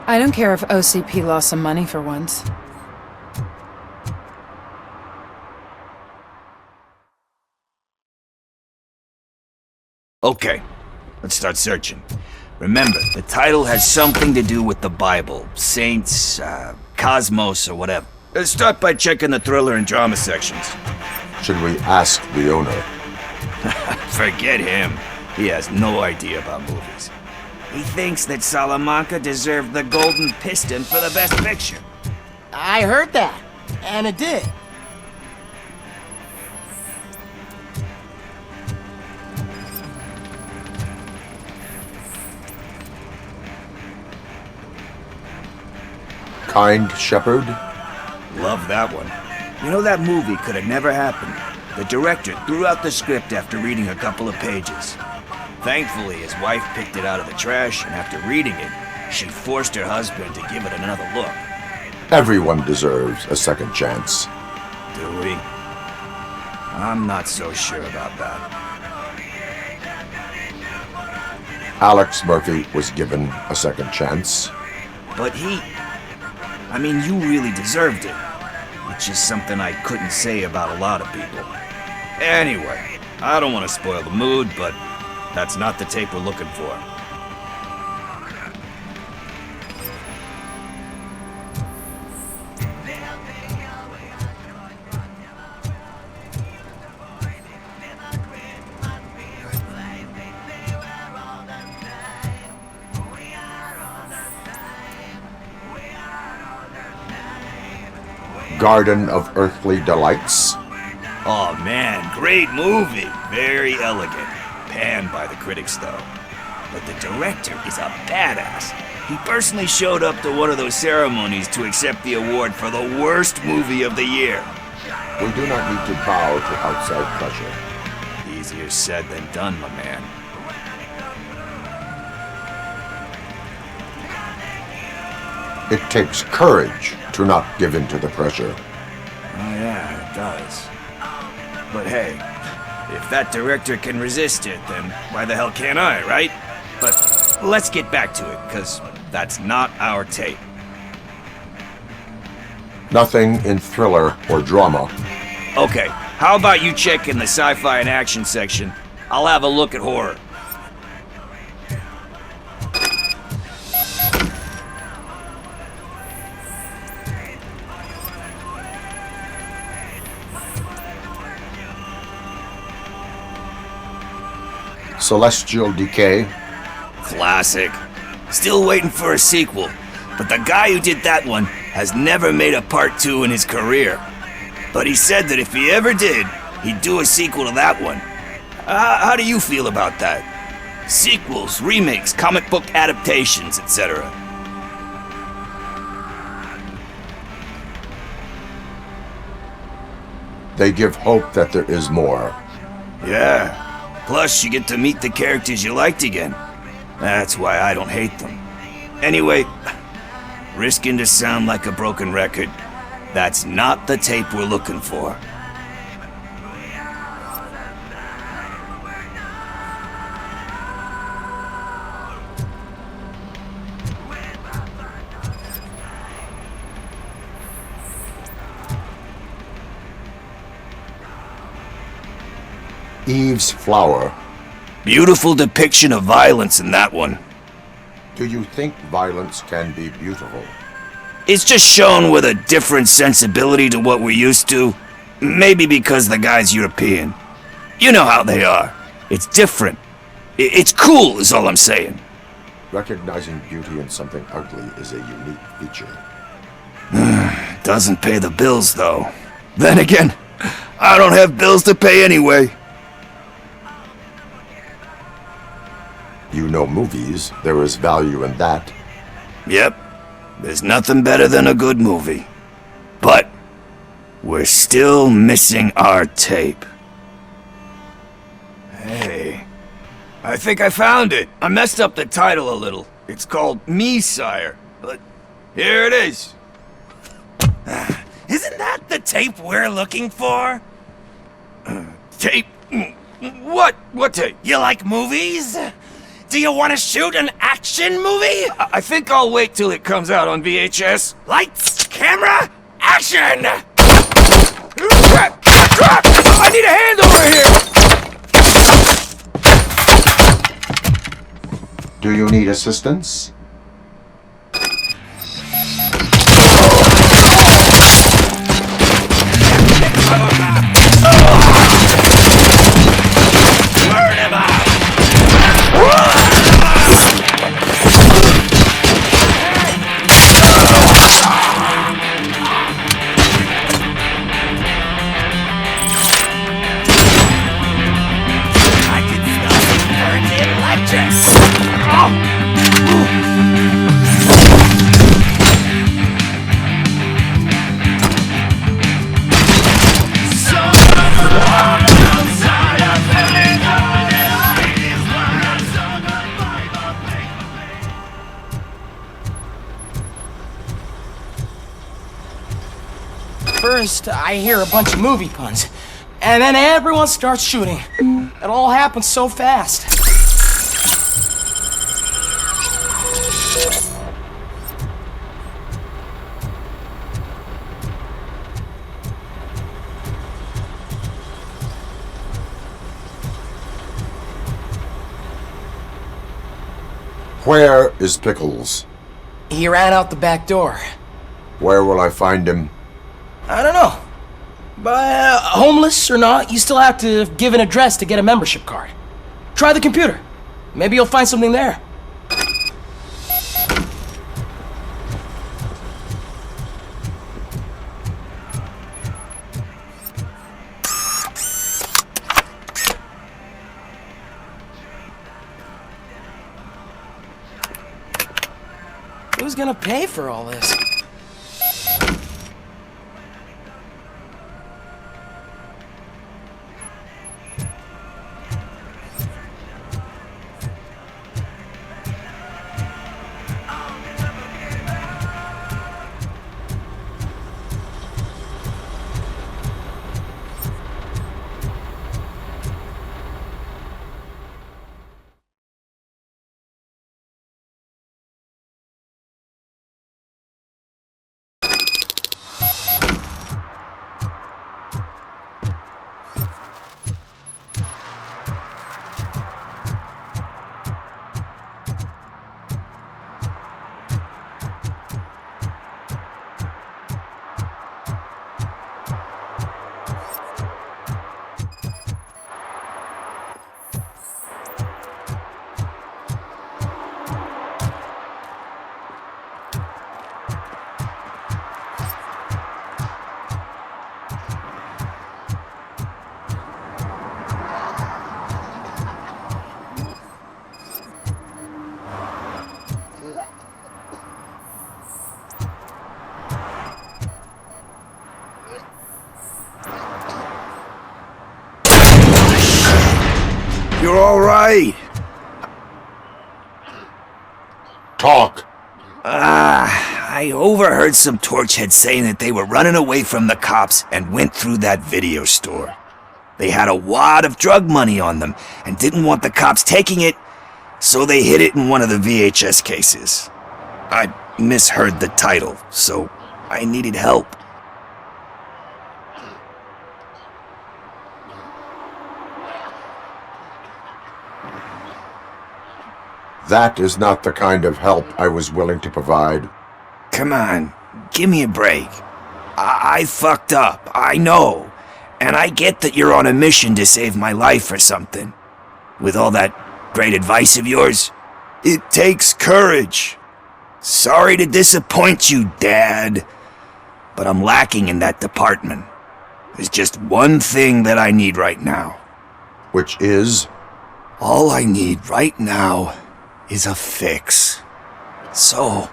I don't care if OCP lost some money for once. Okay, let's start searching. Remember, the title has something to do with the Bible, saints, cosmos, or whatever. Let's start by checking the thriller and drama sections. Should we ask the owner? Forget him. He has no idea about movies. He thinks that Salamanca deserved the Golden Piston for the Best Picture. I heard that, and it did. Kind Shepherd? Love that one. You know, that movie could have never happened. The director threw out the script after reading a couple of pages. Thankfully, his wife picked it out of the trash, and after reading it, she forced her husband to give it another look. Everyone deserves a second chance. Do we? I'm not so sure about that. Alex Murphy was given a second chance. But I mean, you really deserved it. Which is something I couldn't say about a lot of people. Anyway, I don't want to spoil the mood, but that's not the tape we're looking for. Garden of Earthly Delights. Oh man, great movie. Very elegant. Panned by the critics though. But the director is a badass. He personally showed up to one of those ceremonies to accept the award for the worst movie of the year. We do not need to bow to outside pressure. Easier said than done, my man. It takes courage to not give in to the pressure. Oh yeah, it does. But hey, if that director can resist it, then why the hell can't I, right? But let's get back to it, because that's not our tape. Nothing in thriller or drama. Okay, how about you check in the sci-fi and action section? I'll have a look at horror. Celestial Decay. Classic. Still waiting for a sequel, but the guy who did that one has never made a part 2 in his career. But he said that if he ever did, he'd do a sequel to that one. How do you feel about that? Sequels, remakes, comic book adaptations, etc. They give hope that there is more. Yeah. Plus, you get to meet the characters you liked again. That's why I don't hate them. Anyway, risking to sound like a broken record, that's not the tape we're looking for. Eve's Flower. Beautiful depiction of violence in that one. Do you think violence can be beautiful? It's just shown with a different sensibility to what we're used to. Maybe because the guy's European. You know how they are. It's different. It's cool, is all I'm saying. Recognizing beauty in something ugly is a unique feature. Doesn't pay the bills, though. Then again, I don't have bills to pay anyway. You know movies. There is value in that. Yep. There's nothing better than a good movie. But we're still missing our tape. Hey, I think I found it. I messed up the title a little. It's called Me, Sire. But here it is. Isn't that the tape we're looking for? Tape? What? What tape? You like movies? Do you want to shoot an action movie? I think I'll wait till it comes out on VHS. Lights, camera, action! Crap! Crap! I need a hand over here! Do you need assistance? First, I hear a bunch of movie puns, and then everyone starts shooting. It all happens so fast. Where is Pickles? He ran out the back door. Where will I find him? I don't know. But homeless or not, you still have to give an address to get a membership card. Try the computer. Maybe you'll find something there. Who's gonna pay for all this? You're all right. Talk. I overheard some torchheads saying that they were running away from the cops and went through that video store. They had a wad of drug money on them and didn't want the cops taking it, so they hid it in one of the VHS cases. I misheard the title, so I needed help. That is not the kind of help I was willing to provide. Come on, give me a break. I fucked up, I know. And I get that you're on a mission to save my life or something. With all that great advice of yours, it takes courage. Sorry to disappoint you, Dad. But I'm lacking in that department. There's just one thing that I need right now. Which is? All I need right now is a fix. So,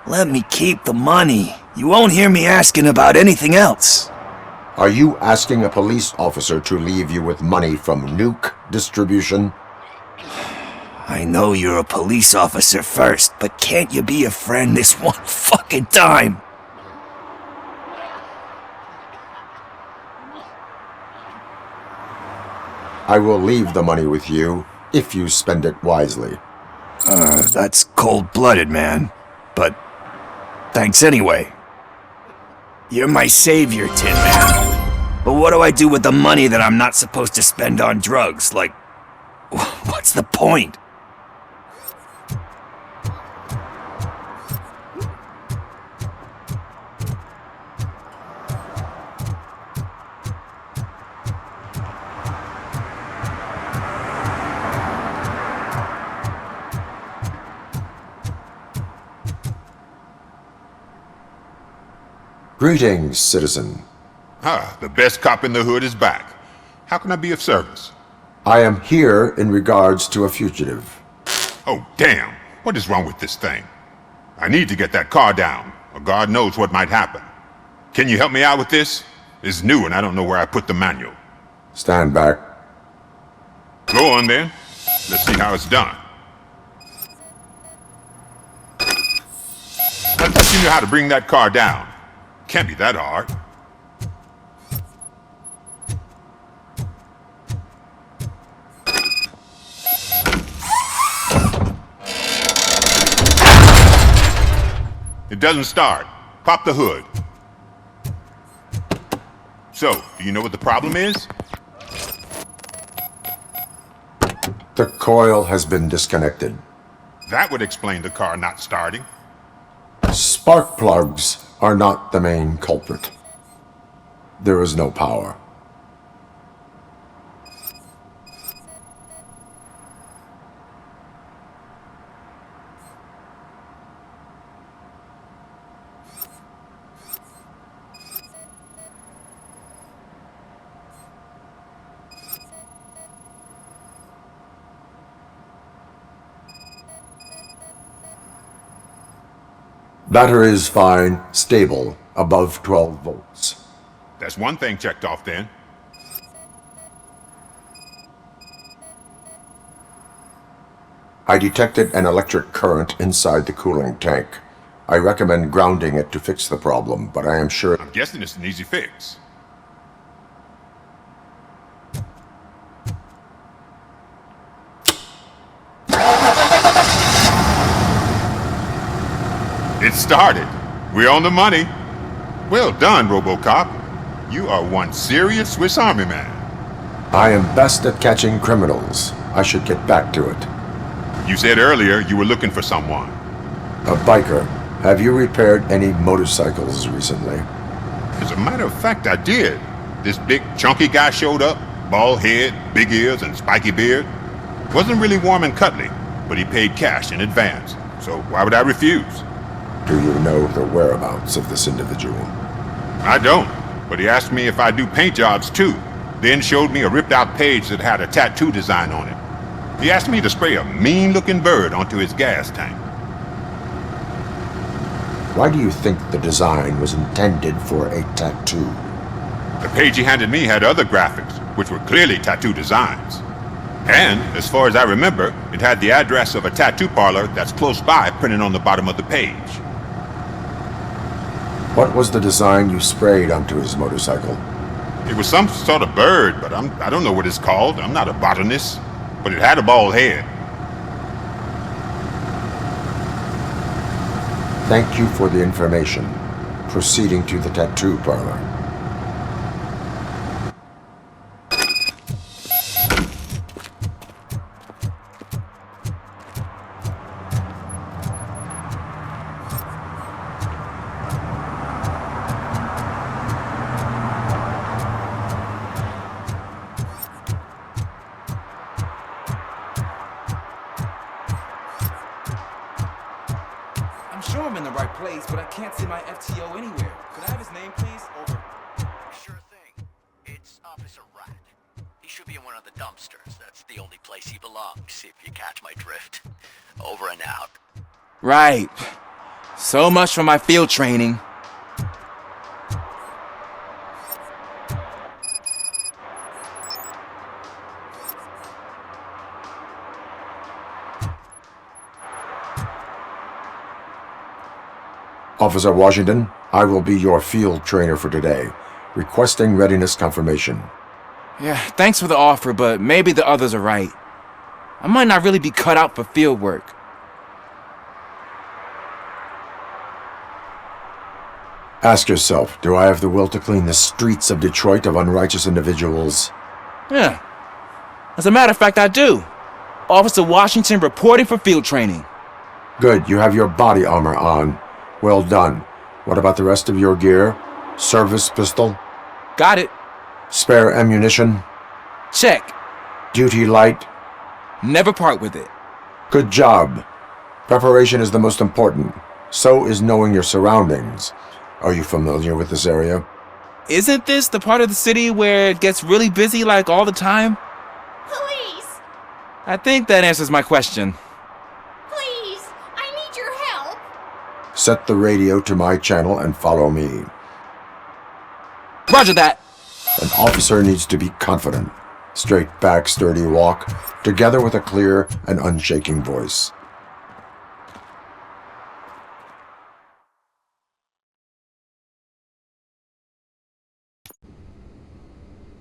let me keep the money. You won't hear me asking about anything else. Are you asking a police officer to leave you with money from nuke distribution? I know you're a police officer first, but can't you be a friend this one fucking time? I will leave the money with you if you spend it wisely. That's cold-blooded, man. But thanks anyway. You're my savior, Tin Man. But what do I do with the money that I'm not supposed to spend on drugs? Like, what's the point? Greetings, citizen. The best cop in the hood is back. How can I be of service? I am here in regards to a fugitive. Oh, damn. What is wrong with this thing? I need to get that car down, or God knows what might happen. Can you help me out with this? It's new and I don't know where I put the manual. Stand back. Go on then. Let's see how it's done. I thought you knew how to bring that car down. Can't be that hard. It doesn't start. Pop the hood. So, do you know what the problem is? The coil has been disconnected. That would explain the car not starting. Spark plugs are not the main culprit. There is no power. Battery is fine, stable, above 12 volts. That's one thing checked off then. I detected an electric current inside the cooling tank. I recommend grounding it to fix the problem, but I am sure... I'm guessing it's an easy fix. It started. We're on the money. Well done, Robocop. You are one serious Swiss Army man. I am best at catching criminals. I should get back to it. You said earlier you were looking for someone. A biker. Have you repaired any motorcycles recently? As a matter of fact, I did. This big, chunky guy showed up. Bald head, big ears, and spiky beard. Wasn't really warm and cuddly, but he paid cash in advance. So why would I refuse? Do you know the whereabouts of this individual? I don't, but he asked me if I do paint jobs too, then showed me a ripped out page that had a tattoo design on it. He asked me to spray a mean looking bird onto his gas tank. Why do you think the design was intended for a tattoo? The page he handed me had other graphics, which were clearly tattoo designs. And, as far as I remember, it had the address of a tattoo parlor that's close by printed on the bottom of the page. What was the design you sprayed onto his motorcycle? It was some sort of bird, but I don't know what it's called. I'm not a botanist. But it had a bald head. Thank you for the information. Proceeding to the tattoo parlor. I'm sure I'm in the right place, but I can't see my FTO anywhere. Could I have his name, please? Over. Sure thing. It's Officer Rat. He should be in one of the dumpsters. That's the only place he belongs, if you catch my drift. Over and out. Right. So much for my field training. Officer Washington, I will be your field trainer for today. Requesting readiness confirmation. Yeah, thanks for the offer, but maybe the others are right. I might not really be cut out for field work. Ask yourself, do I have the will to clean the streets of Detroit of unrighteous individuals? Yeah. As a matter of fact, I do. Officer Washington reporting for field training. Good, you have your body armor on. Well done. What about the rest of your gear? Service pistol? Got it. Spare ammunition? Check. Duty light? Never part with it. Good job. Preparation is the most important. So is knowing your surroundings. Are you familiar with this area? Isn't this the part of the city where it gets really busy like all the time? Police! I think that answers my question. Please! I need your help! Set the radio to my channel and follow me. Roger that! An officer needs to be confident. Straight back, sturdy walk, together with a clear and unshaking voice.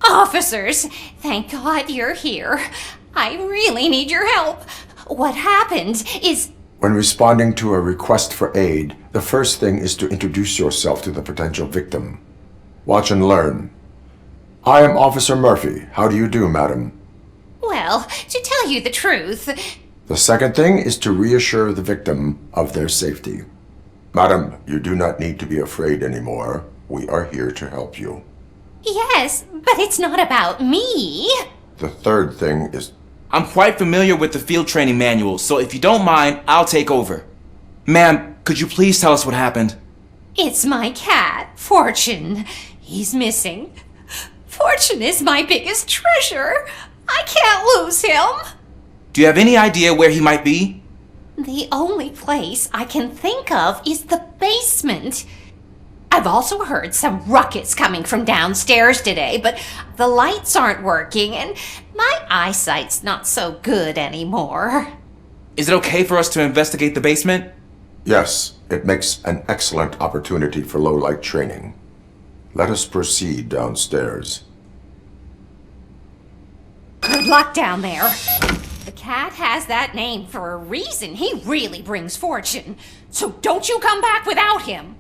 Officers, thank God you're here. I really need your help. What happened is... When responding to a request for aid, the first thing is to introduce yourself to the potential victim. Watch and learn. I am Officer Murphy. How do you do, madam? Well, to tell you the truth... The second thing is to reassure the victim of their safety. Madam, you do not need to be afraid anymore. We are here to help you. Yes, but it's not about me. The third thing is... I'm quite familiar with the field training manual, so if you don't mind, I'll take over. Ma'am, could you please tell us what happened? It's my cat, Fortune. He's missing. Fortune is my biggest treasure. I can't lose him. Do you have any idea where he might be? The only place I can think of is the basement. I've also heard some ruckus coming from downstairs today, but the lights aren't working and my eyesight's not so good anymore. Is it okay for us to investigate the basement? Yes, it makes an excellent opportunity for low-light training. Let us proceed downstairs. Good luck down there. The cat has that name for a reason. He really brings fortune. So don't you come back without him.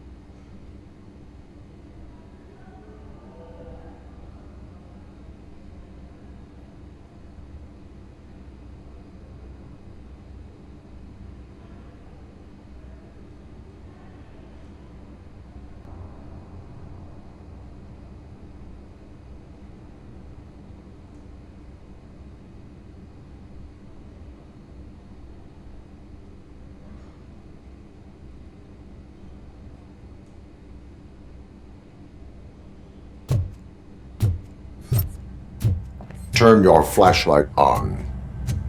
Turn your flashlight on.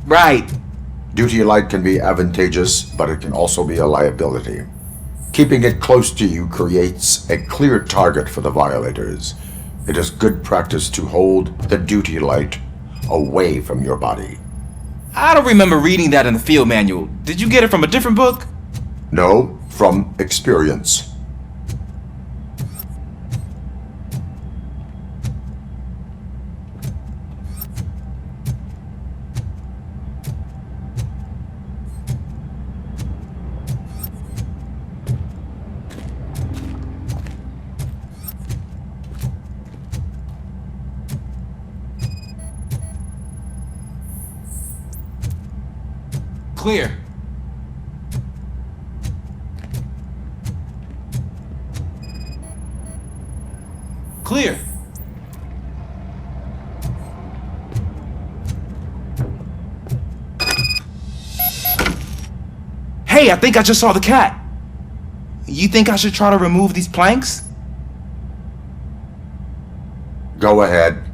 Right. Duty light can be advantageous, but it can also be a liability. Keeping it close to you creates a clear target for the violators. It is good practice to hold the duty light away from your body. I don't remember reading that in the field manual. Did you get it from a different book? No, from experience. Clear. Clear. Hey, I think I just saw the cat. You think I should try to remove these planks? Go ahead.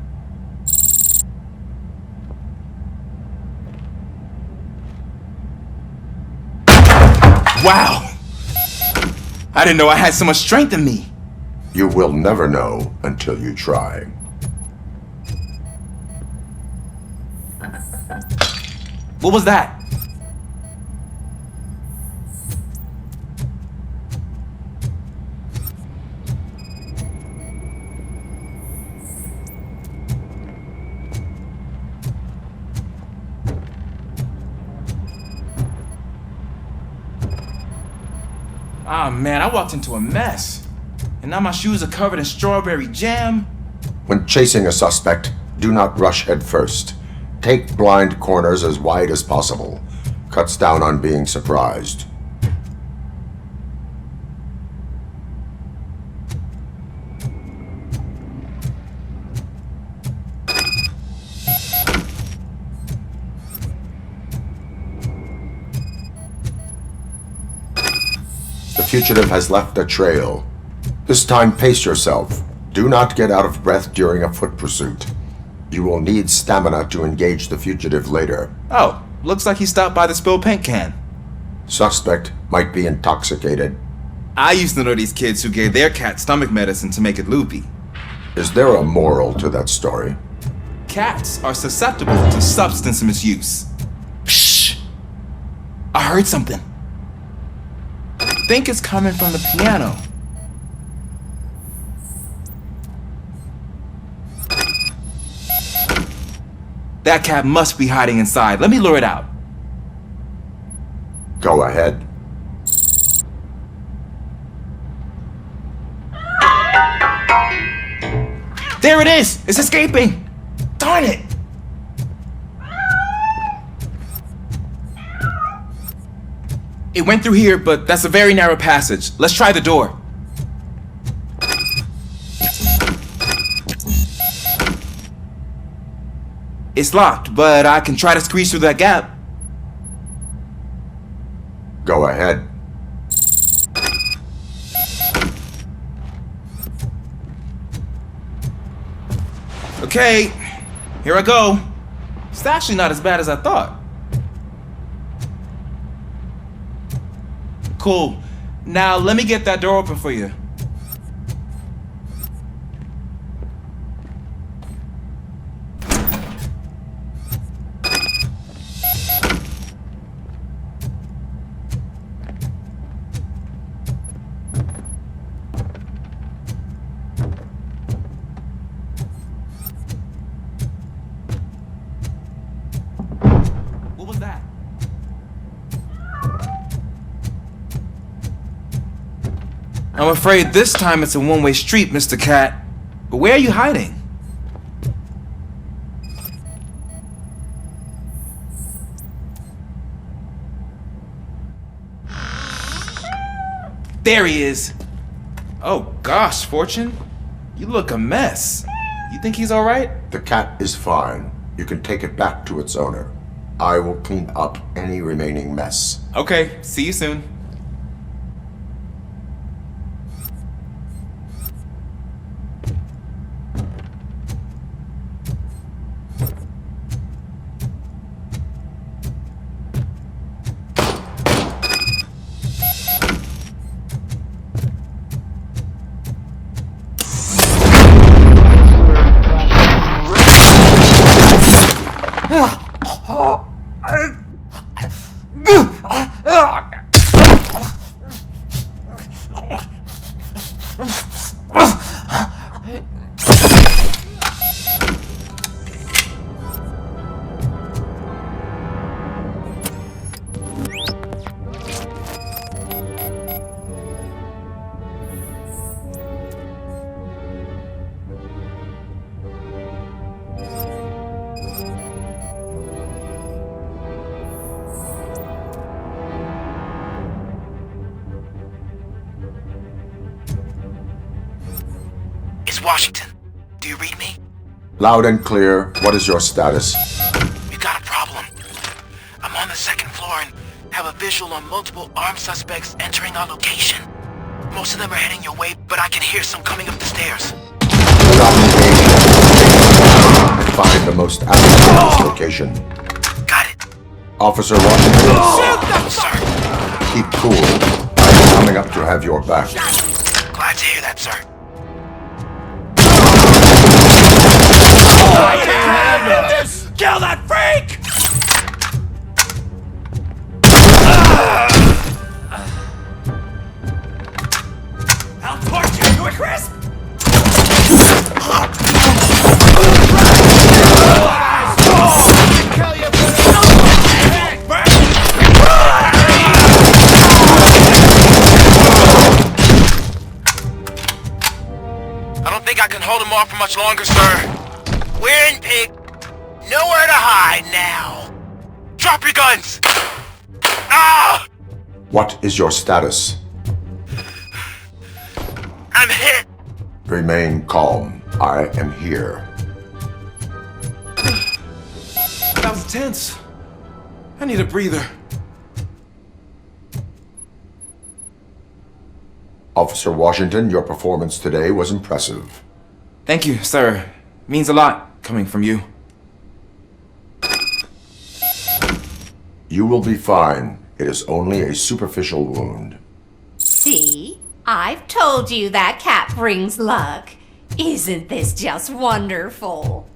Wow! I didn't know I had so much strength in me. You will never know until you try. What was that? Ah man, I walked into a mess. And now my shoes are covered in strawberry jam. When chasing a suspect, do not rush head first. Take blind corners as wide as possible. Cuts down on being surprised. The fugitive has left a trail. This time pace yourself. Do not get out of breath during a foot pursuit. You will need stamina to engage the fugitive later. Oh, looks like he stopped by the spilled paint can. Suspect might be intoxicated. I used to know these kids who gave their cat stomach medicine to make it loopy. Is there a moral to that story? Cats are susceptible to substance misuse. Shh! I heard something. I think it's coming from the piano. That cat must be hiding inside. Let me lure it out. Go ahead. There it is! It's escaping! Darn it! It went through here, but that's a very narrow passage. Let's try the door. It's locked, but I can try to squeeze through that gap. Go ahead. Okay, here I go. It's actually not as bad as I thought. Cool. Now let me get that door open for you. What was that? I'm afraid this time it's a one-way street, Mr. Cat. But where are you hiding? There he is. Oh gosh, Fortune. You look a mess. You think he's alright? The cat is fine. You can take it back to its owner. I will clean up any remaining mess. Okay, see you soon. Washington, do you read me? Loud and clear. What is your status? We got a problem. I'm on the second floor and have a visual on multiple armed suspects entering our location. Most of them are heading your way, but I can hear some coming up the stairs. Do not engage. Find the most advantageous location. Got it. Officer Washington. Shoot them, sir! Keep cool. I'm coming up to have your back. Glad to hear that, sir. I can't handle this! Kill that freak! I'll torch you to a crisp! I don't think I can hold him off for much longer, sir. We're in, pig. Nowhere to hide now. Drop your guns! Ah! What is your status? I'm hit. Remain calm. I am here. That was tense. I need a breather. Officer Washington, your performance today was impressive. Thank you, sir. Means a lot coming from you. You will be fine. It is only a superficial wound. See? I've told you that cat brings luck. Isn't this just wonderful?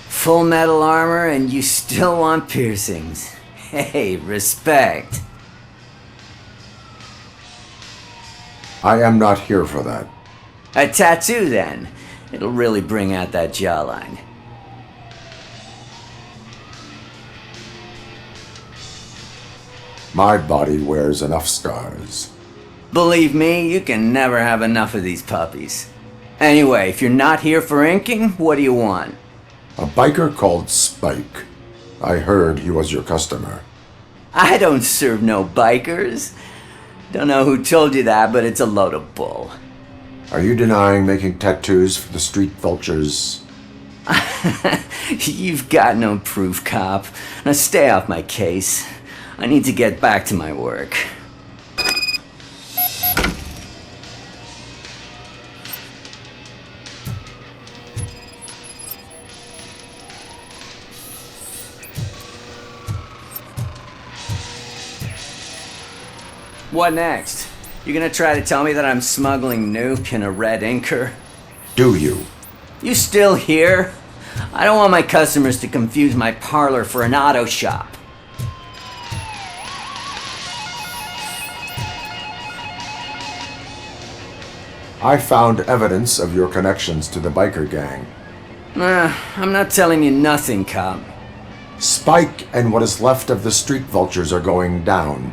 Full metal armor and you still want piercings. Hey, respect. I am not here for that. A tattoo then. It'll really bring out that jawline. My body wears enough scars. Believe me, you can never have enough of these puppies. Anyway, if you're not here for inking, what do you want? A biker called Spike. I heard he was your customer. I don't serve no bikers. Don't know who told you that, but it's a load of bull. Are you denying making tattoos for the street vultures? You've got no proof, cop. Now stay off my case. I need to get back to my work. What next? You gonna try to tell me that I'm smuggling nuke in a red inker? Do you? You still here? I don't want my customers to confuse my parlor for an auto shop. I found evidence of your connections to the biker gang. I'm not telling you nothing, cop. Spike and what is left of the street vultures are going down.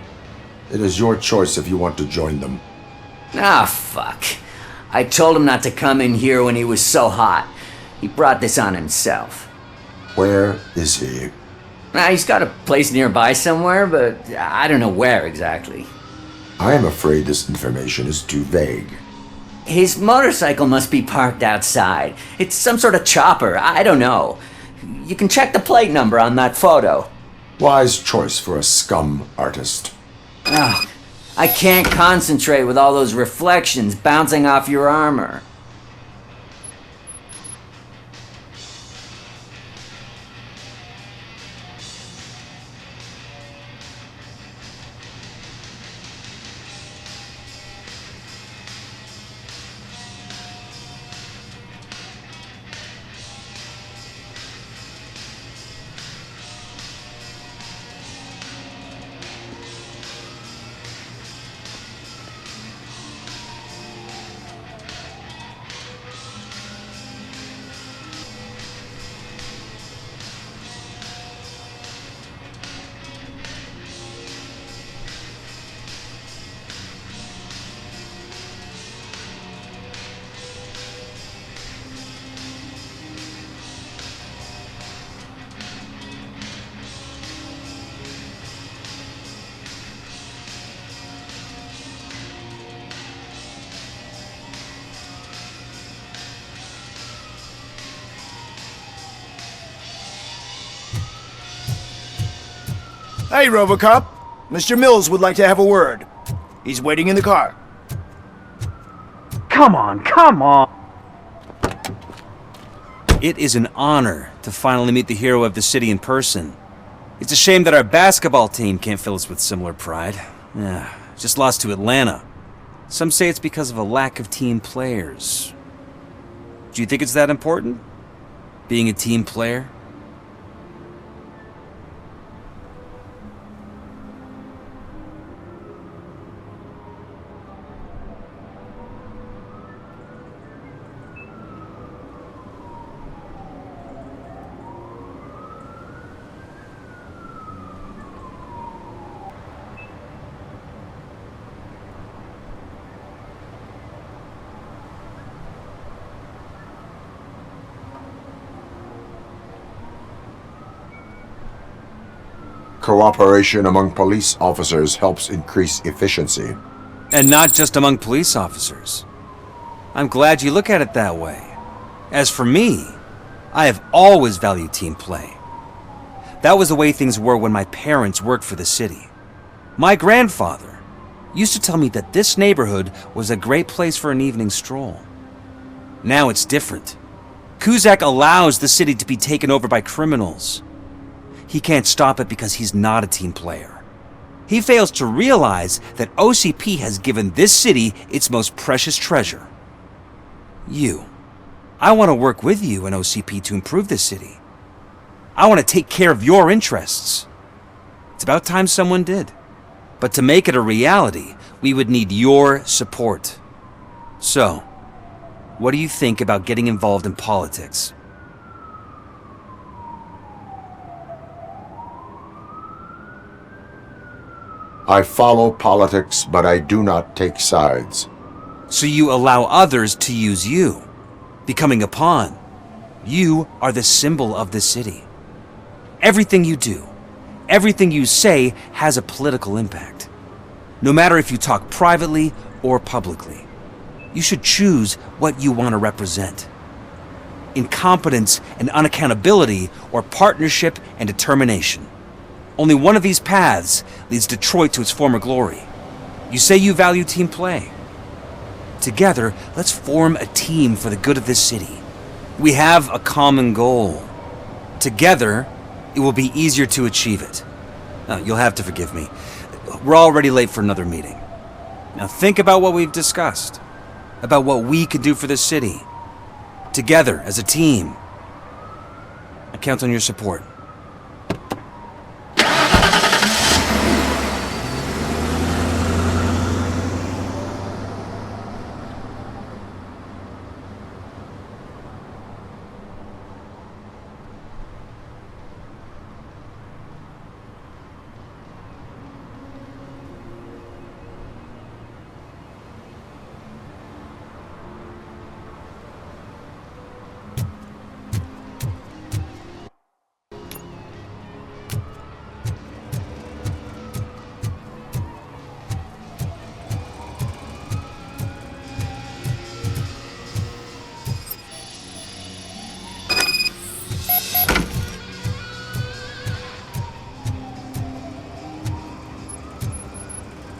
It is your choice if you want to join them. Ah, fuck. I told him not to come in here when he was so hot. He brought this on himself. Where is he? He's got a place nearby somewhere, but I don't know where exactly. I am afraid this information is too vague. His motorcycle must be parked outside. It's some sort of chopper. I don't know. You can check the plate number on that photo. Wise choice for a scum artist. Ah, I can't concentrate with all those reflections bouncing off your armor. Hey, Robocop. Mr. Mills would like to have a word. He's waiting in the car. Come on, come on! It is an honor to finally meet the hero of the city in person. It's a shame that our basketball team can't fill us with similar pride. Just lost to Atlanta. Some say it's because of a lack of team players. Do you think it's that important? Being a team player? Cooperation among police officers helps increase efficiency. And not just among police officers. I'm glad you look at it that way. As for me, I have always valued team play. That was the way things were when my parents worked for the city. My grandfather used to tell me that this neighborhood was a great place for an evening stroll. Now it's different. Cusack allows the city to be taken over by criminals. He can't stop it because he's not a team player. He fails to realize that OCP has given this city its most precious treasure. You. I want to work with you and OCP to improve this city. I want to take care of your interests. It's about time someone did. But to make it a reality, we would need your support. So, what do you think about getting involved in politics? I follow politics, but I do not take sides. So you allow others to use you, becoming a pawn. You are the symbol of the city. Everything you do, everything you say has a political impact. No matter if you talk privately or publicly, you should choose what you want to represent. Incompetence and unaccountability, or partnership and determination. Only one of these paths leads Detroit to its former glory. You say you value team play. Together, let's form a team for the good of this city. We have a common goal. Together, it will be easier to achieve it. You'll have to forgive me. We're already late for another meeting. Now think about what we've discussed. About what we could do for this city. together as a team. I count on your support.